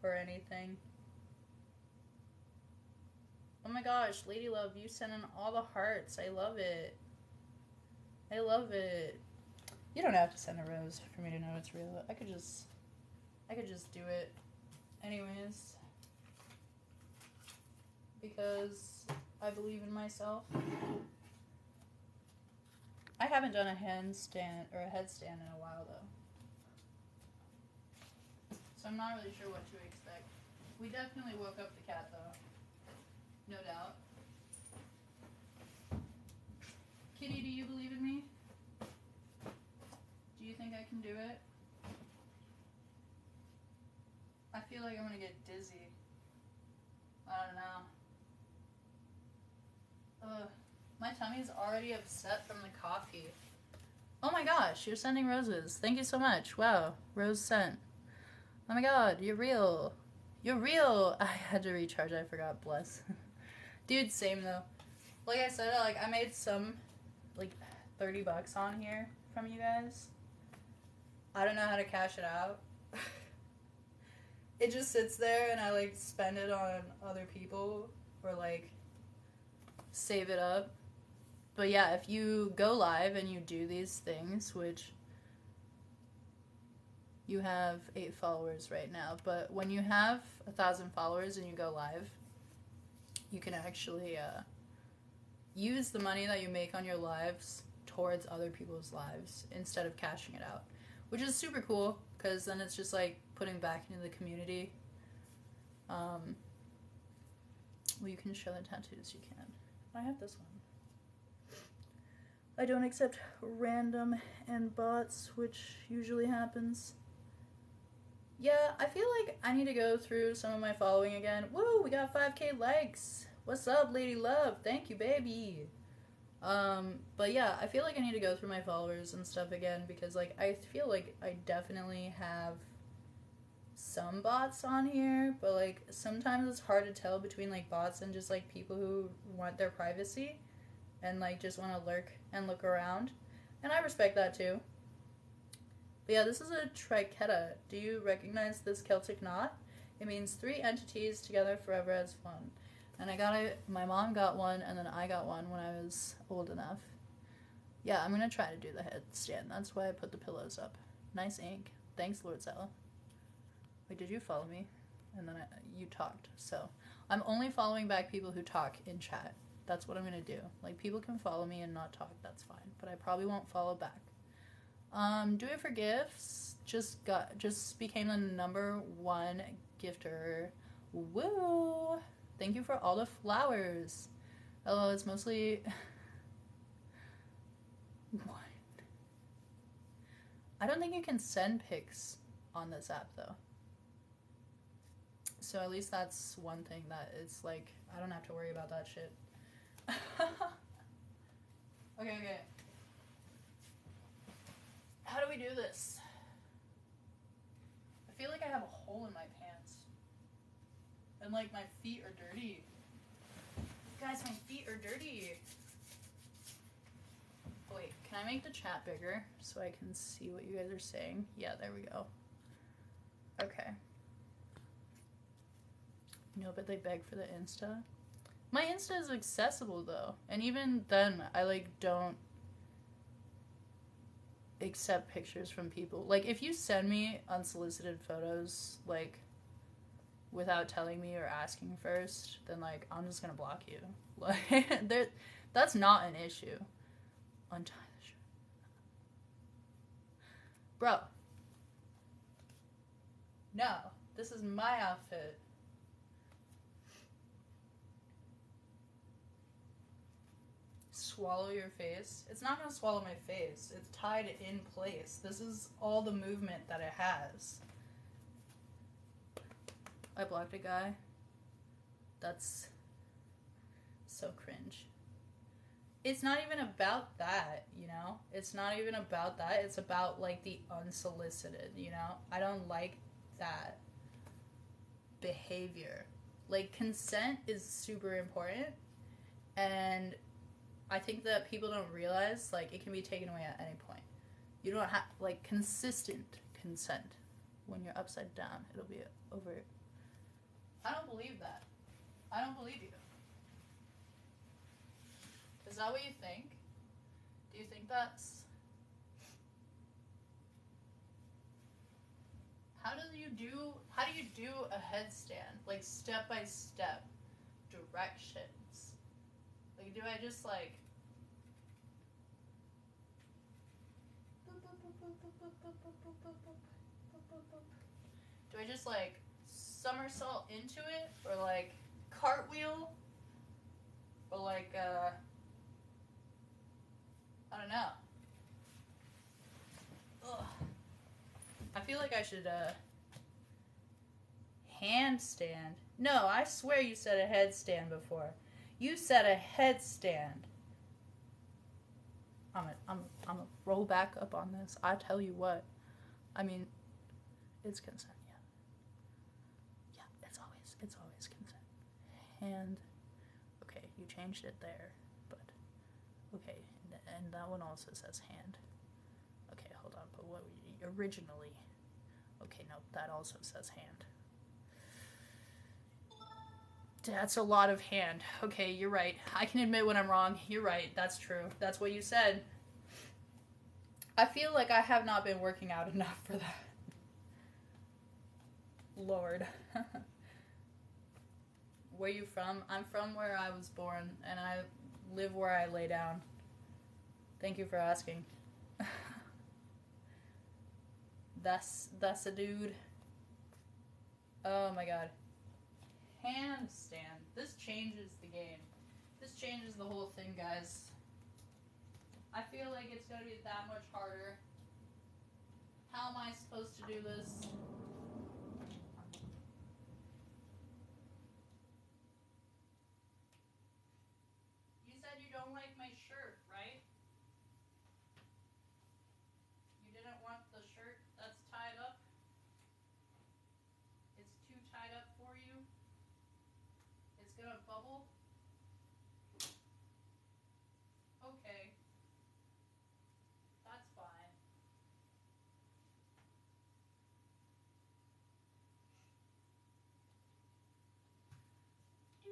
Or anything. Oh my gosh, Lady Love, you sent in all the hearts. I love it. I love it. You don't have to send a rose for me to know it's real. I could just do it anyways. Because I believe in myself. I haven't done a handstand or a headstand in a while though. So I'm not really sure what to expect. We definitely woke up the cat though. No doubt. Kitty, do you believe in me? Do you think I can do it? I feel like I'm gonna get dizzy. I don't know. Ugh. My tummy's already upset from the coffee. Oh my gosh, you're sending roses. Thank you so much. Wow, rose sent. Oh my god, you're real. You're real. I had to recharge, I forgot, bless. Dude, same though. Like I said, I made some, like, $30 on here from you guys. I don't know how to cash it out. It just sits there and I, like, spend it on other people or, like, save it up. But yeah, if you go live and you do these things, which you have 8 followers right now, but when you have 1,000 followers and you go live, you can actually use the money that you make on your lives towards other people's lives instead of cashing it out, which is super cool because then it's just like putting back into the community. Well, you can show the tattoos, you can. I have this one. I don't accept random and bots, which usually happens. Yeah, I feel like I need to go through some of my following again. Woo, we got 5K likes. What's up, Lady Love? Thank you, baby. But yeah, I feel like I need to go through my followers and stuff again because, like, I feel like I definitely have some bots on here, but, like, sometimes it's hard to tell between, like, bots and just, like, people who want their privacy and, like, just want to lurk and look around. And I respect that, too. But yeah, this is a triqueta. Do you recognize this Celtic knot? It means 3 entities together forever as one. And I got it, my mom got one, and then I got one when I was old enough. Yeah, I'm gonna try to do the headstand. That's why I put the pillows up. Nice ink. Thanks, Lord Sella. Wait, did you follow me? And then you talked. So I'm only following back people who talk in chat. That's what I'm gonna do. Like, people can follow me and not talk. That's fine. But I probably won't follow back. Do it for gifts. Just became the #1 gifter. Woo! Thank you for all the flowers. Although it's mostly... What? I don't think you can send pics on this app, though. So at least that's one thing that it's like, I don't have to worry about that shit. Okay. How do we do this? I feel like I have a hole in my pants. And like my feet are dirty. Guys, my feet are dirty. Oh, wait, can I make the chat bigger so I can see what you guys are saying? Yeah, there we go. Okay. No, but they beg for the Insta. My Insta is accessible though. And even then, I like don't accept pictures from people. Like, if you send me unsolicited photos, like, without telling me or asking first, then, like, I'm just gonna block you. Like, that's not an issue. Untie the shirt. Bro. No. This is my outfit. Swallow your face. It's not gonna swallow my face. It's tied in place. This is all the movement that it has. I blocked a guy. That's so cringe. It's not even about that, you know? It's not even about that. It's about, like, the unsolicited, you know? I don't like that behavior. Like, consent is super important, and I think that people don't realize, like, it can be taken away at any point. You don't have, like, consistent consent. When you're upside down, it'll be over. I don't believe that. I don't believe you. Is that what you think? Do you think that's... How do you do a headstand? Like, step by step directions. Like, do I just, like... Do I just, like, somersault into it? Or, like, cartwheel? Or, like, I don't know. Ugh. I feel like I should, handstand. No, I swear you said a headstand before. You said a headstand. I'm gonna roll back up on this. I tell you what. I mean, it's consent, yeah. Yeah, it's always consent. Hand. Okay, you changed it there, but okay, and that one also says hand. Okay, hold on, but what originally? Okay, no, that also says hand. That's a lot of hand. Okay, you're right. I can admit when I'm wrong. You're right. That's true. That's what you said. I feel like I have not been working out enough for that. Lord. Where you from? I'm from where I was born, and I live where I lay down. Thank you for asking. That's a dude. Oh my god. Handstand. This changes the game. This changes the whole thing, guys. I feel like it's going to be that much harder. How am I supposed to do this? You said you don't like my shirt, right? You didn't want the shirt that's tied up? It's too tied up for you? It's gonna bubble? Okay. That's fine. Do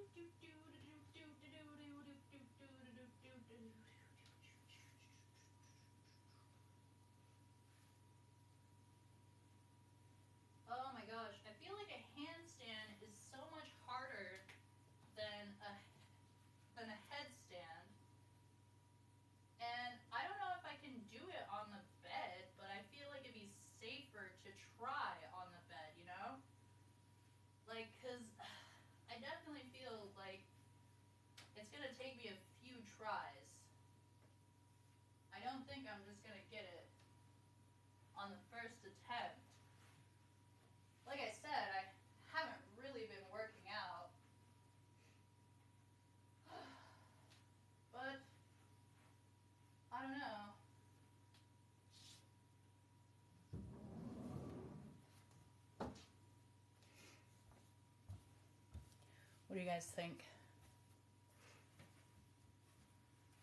Oh my gosh, I feel like a handstand is so much harder than a headstand. And I don't know if I can do it on the bed, but I feel like it'd be safer to try on the bed, you know? Like, cause I definitely feel like it's gonna take me a few tries. I don't think I'm just gonna get it on the first attempt. Like I said, I haven't really been working out. But I don't know. What do you guys think?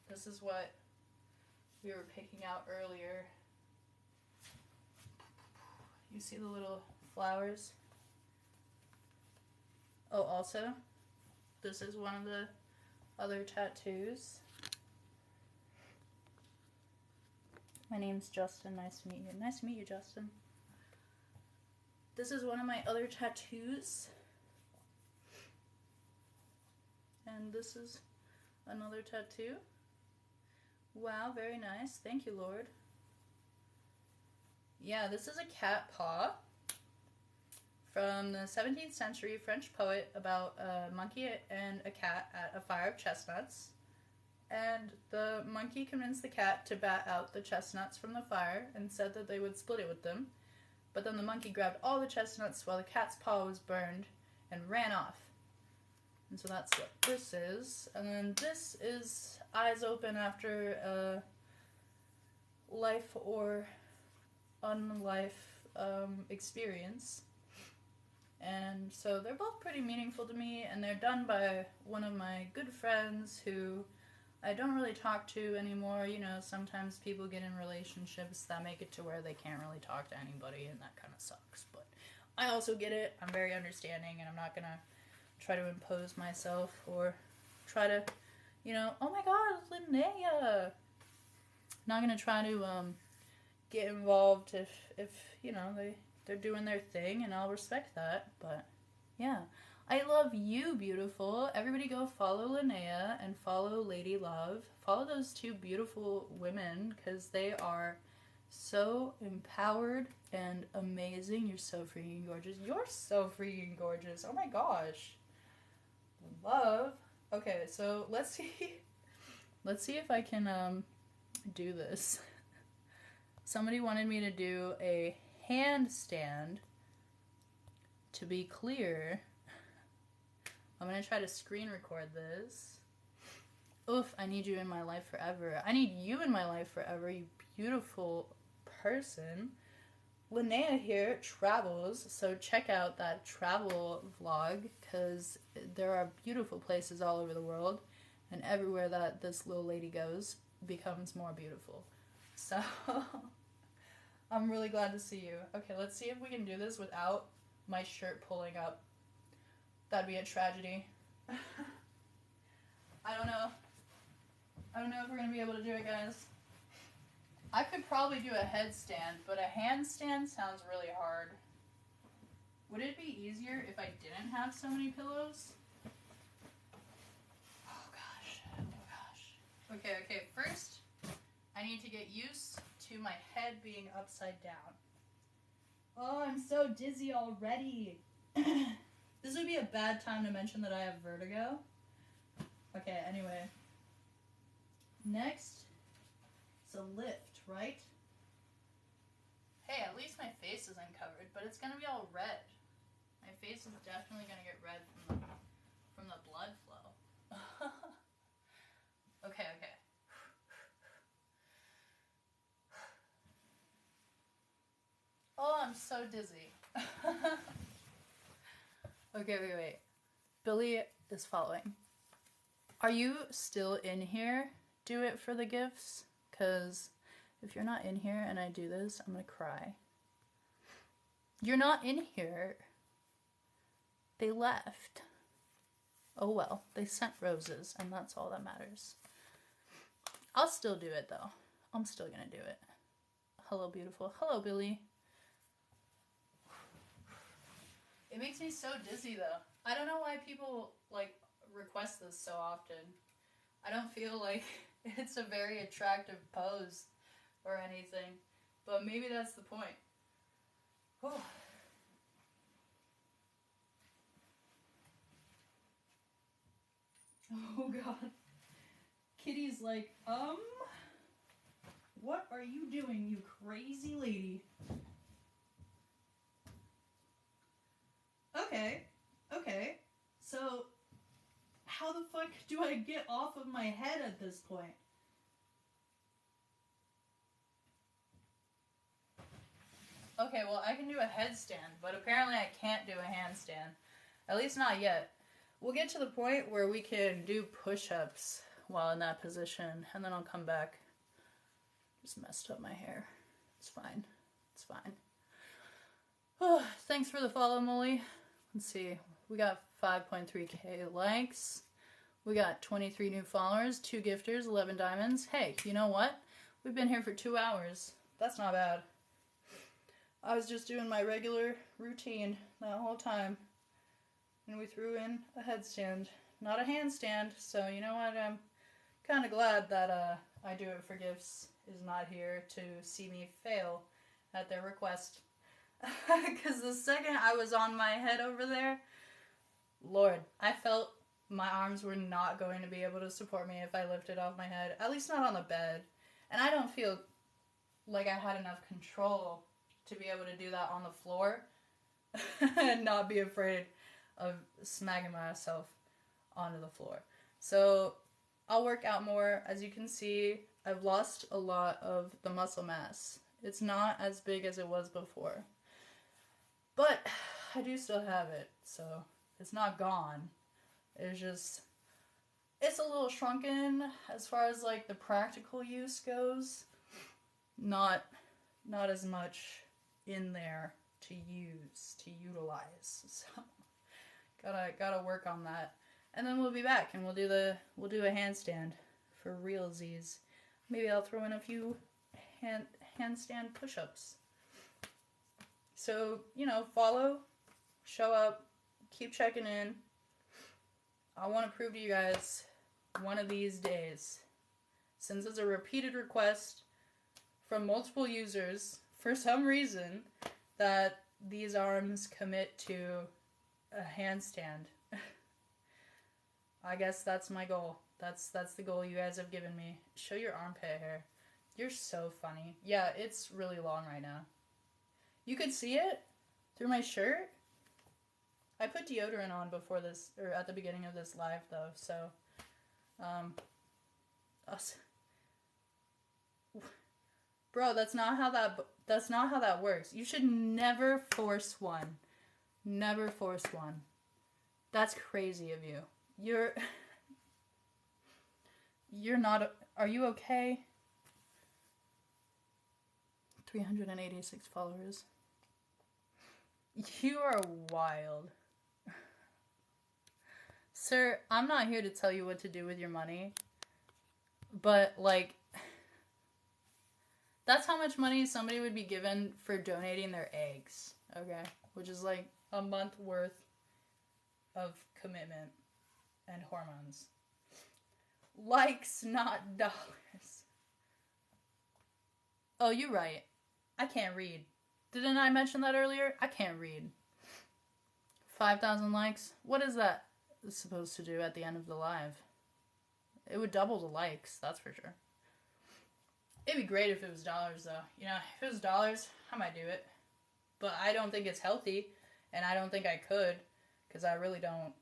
This is what we were picking out earlier. You see the little flowers? Oh, also, this is one of the other tattoos. My name's Justin. Nice to meet you. Nice to meet you, Justin. This is one of my other tattoos. And this is another tattoo. Wow, very nice. Thank you, Lord. Yeah, this is a cat paw from the 17th century French poet about a monkey and a cat at a fire of chestnuts. And the monkey convinced the cat to bat out the chestnuts from the fire and said that they would split it with them. But then the monkey grabbed all the chestnuts while the cat's paw was burned and ran off. And so that's what this is. And then this is eyes open after a life or unlife experience. And so they're both pretty meaningful to me, and they're done by one of my good friends who I don't really talk to anymore. You know, sometimes people get in relationships that make it to where they can't really talk to anybody, and that kind of sucks. But I also get it. I'm very understanding, and I'm not going to try to impose myself or try to, you know, oh my god, Linnea! Not going to try to get involved if you know, they're doing their thing, and I'll respect that. But yeah, I love you, beautiful. Everybody go follow Linnea and follow Lady Love. Follow those two beautiful women because they are so empowered and amazing. You're so freaking gorgeous. You're so freaking gorgeous. Oh my gosh. Love. Okay, so let's see if I can do this. Somebody wanted me to do a handstand. To be clear, I'm going to try to screen record this. Oof, I need you in my life forever. I need you in my life forever, you beautiful person. Linnea here travels, so check out that travel vlog because there are beautiful places all over the world, and everywhere that this little lady goes becomes more beautiful. So I'm really glad to see you. Okay, let's see if we can do this without my shirt pulling up. That'd be a tragedy. I don't know if we're gonna be able to do it, guys. I could probably do a headstand, but a handstand sounds really hard. Would it be easier if I didn't have so many pillows? Oh gosh. Okay, first I need to get used to my head being upside down. Oh, I'm so dizzy already. This would be a bad time to mention that I have vertigo. Okay, anyway. Next, it's a lift, right? Hey, at least my face isn't covered, but it's gonna be all red. My face is definitely gonna get red from the blood flow. Okay. Oh, I'm so dizzy. Okay, wait. Billy is following. Are you still in here? Do it for the gifts? Because if you're not in here and I do this, I'm going to cry. You're not in here. They left. Oh well, they sent roses, and that's all that matters. I'll still do it, though. I'm still gonna do it. Hello, beautiful. Hello, Billy. It makes me so dizzy, though. I don't know why people, like, request this so often. I don't feel like it's a very attractive pose or anything, but maybe that's the point. Whew. Oh, God. Kitty's like, what are you doing, you crazy lady? Okay. So, how the fuck do I get off of my head at this point? Okay, well, I can do a headstand, but apparently I can't do a handstand. At least not yet. We'll get to the point where we can do push-ups while in that position, and then I'll come back. Just messed up my hair. It's fine. It's fine. Oh, thanks for the follow, Molly. Let's see. We got 5.3k likes. We got 23 new followers, 2 gifters, 11 diamonds. Hey, you know what? We've been here for 2 hours. That's not bad. I was just doing my regular routine that whole time. And we threw in a headstand. Not a handstand, so you know what? I'm kind of glad that I Do It for Gifts is not here to see me fail at their request. Because the second I was on my head over there, Lord, I felt my arms were not going to be able to support me if I lifted off my head. At least not on the bed. And I don't feel like I had enough control to be able to do that on the floor and not be afraid of smacking myself onto the floor. So I'll work out more. As you can see, I've lost a lot of the muscle mass. It's not as big as it was before. But I do still have it, so it's not gone. It's just, it's a little shrunken as far as like the practical use goes. Not as much in there to utilize. So gotta work on that. And then we'll be back and we'll do a handstand for realsies. Maybe I'll throw in a few handstand push-ups. So, follow, show up, keep checking in. I want to prove to you guys one of these days, since it's a repeated request from multiple users, for some reason, that these arms commit to a handstand. I guess that's my goal. That's the goal you guys have given me. Show your armpit hair. You're so funny. Yeah, it's really long right now. You could see it through my shirt. I put deodorant on before this, or at the beginning of this live, though, so, bro, that's not how that works. You should never force one. Never force one. That's crazy of you. You're not, are you okay? 386 followers. You are wild. Sir, I'm not here to tell you what to do with your money, but, like, that's how much money somebody would be given for donating their eggs, okay? Which is, like, a month worth of commitment and hormones. Likes, not dollars. Oh, you're right. I can't read. Didn't I mention that earlier? I can't read. 5,000 likes? What is that supposed to do at the end of the live? It would double the likes, that's for sure. It'd be great if it was dollars, though. If it was dollars, I might do it. But I don't think it's healthy, and I don't think I could, because I really don't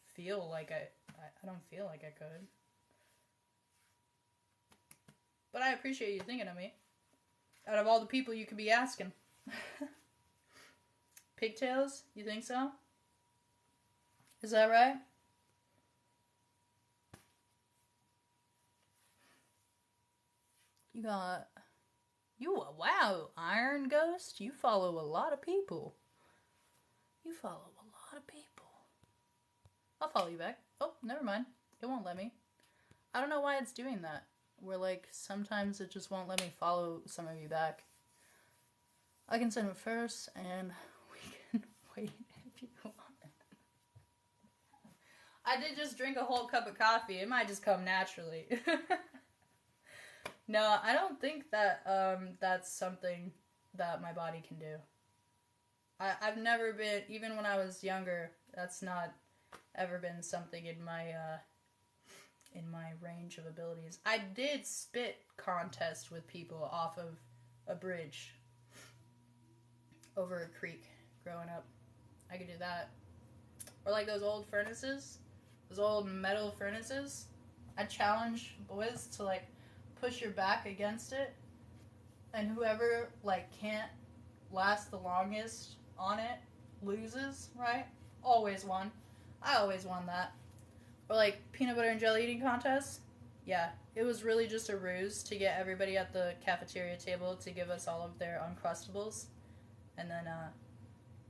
feel like I don't feel like I could. But I appreciate you thinking of me. Out of all the people you could be asking. Pigtails? You think so? Is that right? Wow, Iron Ghost, you follow a lot of people. You follow a lot of people. I'll follow you back. Oh, never mind. It won't let me. I don't know why it's doing that. Where, like, sometimes it just won't let me follow some of you back. I can send it first, and we can wait if you want. I did just drink a whole cup of coffee. It might just come naturally. No, I don't think that that's something that my body can do. I've never been, even when I was younger, that's not ever been something in my range of abilities. I did spit contest with people off of a bridge over a creek growing up. I could do that. Or like those old furnaces, those old metal furnaces. I challenge boys to like push your back against it, and whoever like can't last the longest on it loses, right? Always won. I always won that. Or like peanut butter and jelly eating contests. Yeah, it was really just a ruse to get everybody at the cafeteria table to give us all of their Uncrustables, and then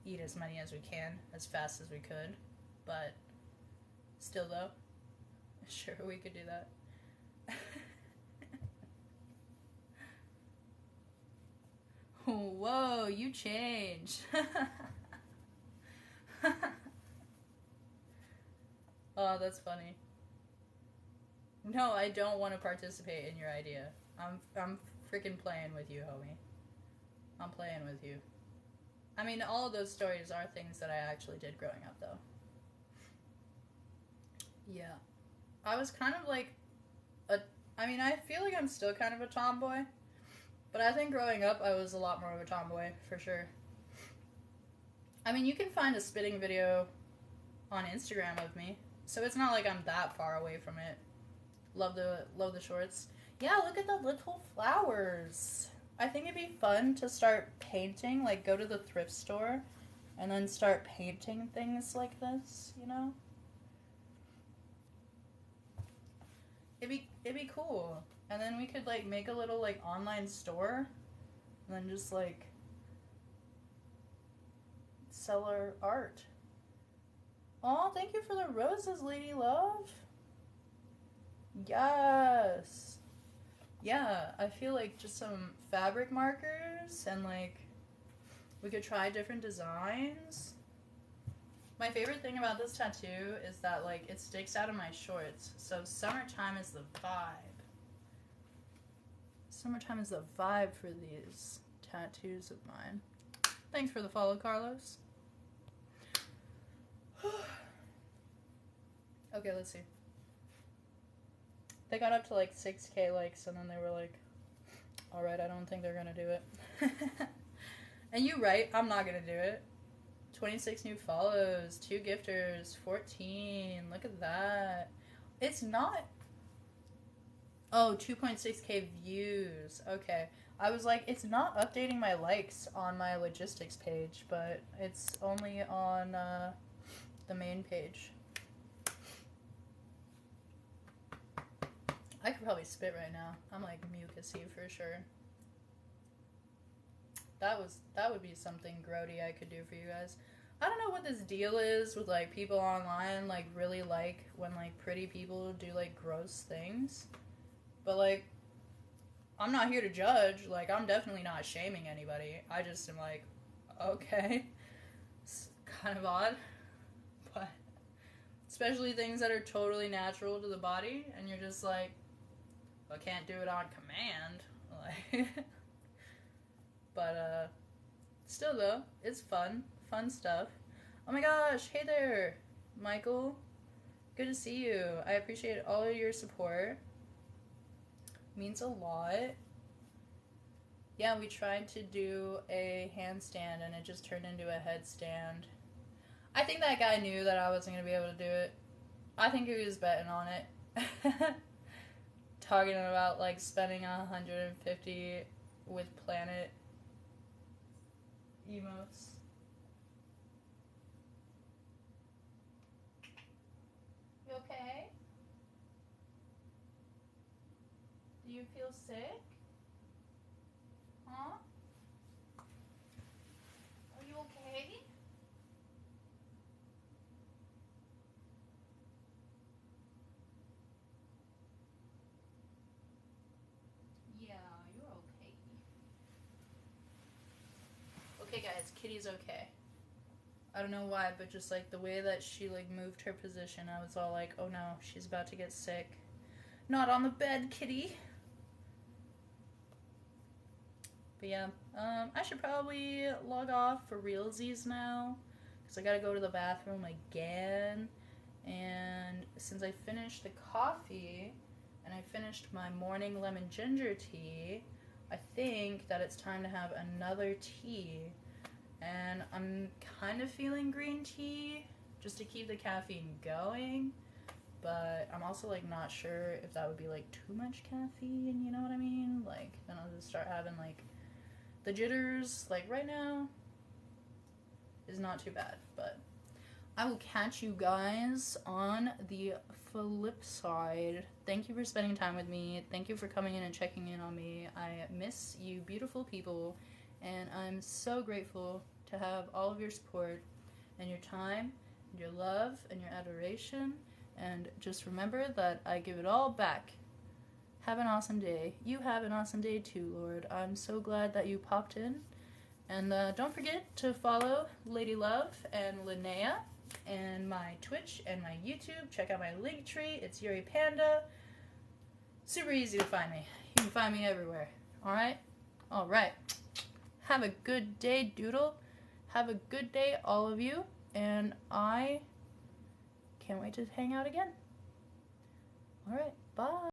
eat as many as we can, as fast as we could. But still though, sure we could do that. Whoa, you changed. Oh, that's funny. No, I don't want to participate in your idea. I'm freaking playing with you, homie. I'm playing with you. I mean, all of those stories are things that I actually did growing up, though. Yeah. I was kind of like I feel like I'm still kind of a tomboy. But I think growing up, I was a lot more of a tomboy, for sure. I mean, you can find a spitting video on Instagram of me. So it's not like I'm that far away from it. Love the shorts. Yeah, look at the little flowers. I think it'd be fun to start painting, like go to the thrift store and then start painting things like this, you know? It'd be cool. And then we could like make a little like online store and then just like sell our art. Oh, thank you for the roses, Lady Love. Yes. Yeah, I feel like just some fabric markers and like we could try different designs. My favorite thing about this tattoo is that like it sticks out of my shorts. So summertime is the vibe. Summertime is the vibe for these tattoos of mine. Thanks for the follow, Carlos. Okay, let's see. They got up to like 6K likes and then they were like, alright, I don't think they're gonna do it. And you right, I'm not gonna do it. 26 new follows, 2 gifters, 14. Look at that. It's not... Oh, 2.6K views. Okay. I was like, it's not updating my likes on my logistics page, but it's only on the main page. I could probably spit right now. I'm like mucusy for sure. That would be something grody I could do for you guys. I don't know what this deal is with like people online like really like when like pretty people do like gross things. But like I'm not here to judge. Like I'm definitely not shaming anybody. I just am like, okay. It's kind of odd. But especially things that are totally natural to the body and you're just like, I can't do it on command. Like but still though, it's fun stuff. Oh my gosh, hey there, Michael. Good to see you. I appreciate all of your support. Means a lot. Yeah, we tried to do a handstand and it just turned into a headstand. I think that guy knew that I wasn't going to be able to do it. I think he was betting on it. Talking about like spending 150 with Planet emotes. You okay? Do you feel sick? Huh? Are you okay? guys, Kitty's okay. I don't know why, but just like the way that she like moved her position, I was all like, oh no, she's about to get sick. Not on the bed, Kitty. But yeah, I should probably log off for realsies now, because I gotta go to the bathroom again. And since I finished the coffee and I finished my morning lemon ginger tea, I think that it's time to have another tea. And I'm kind of feeling green tea just to keep the caffeine going, but I'm also like not sure if that would be like too much caffeine, you know what I mean? Like then I'll just start having like the jitters. Like right now is not too bad, but I will catch you guys on the flip side. Thank you for spending time with me. Thank you for coming in and checking in on me. I miss you beautiful people, and I'm so grateful to have all of your support and your time, and your love, and your adoration. And just remember that I give it all back. Have an awesome day. You have an awesome day too, Lord. I'm so glad that you popped in. And don't forget to follow Lady Love and Linnea and my Twitch and my YouTube. Check out my Linktree. It's Yuri Panda. Super easy to find me. You can find me everywhere. Alright? Alright. Have a good day, Doodle. Have a good day, all of you. And I can't wait to hang out again. Alright, bye.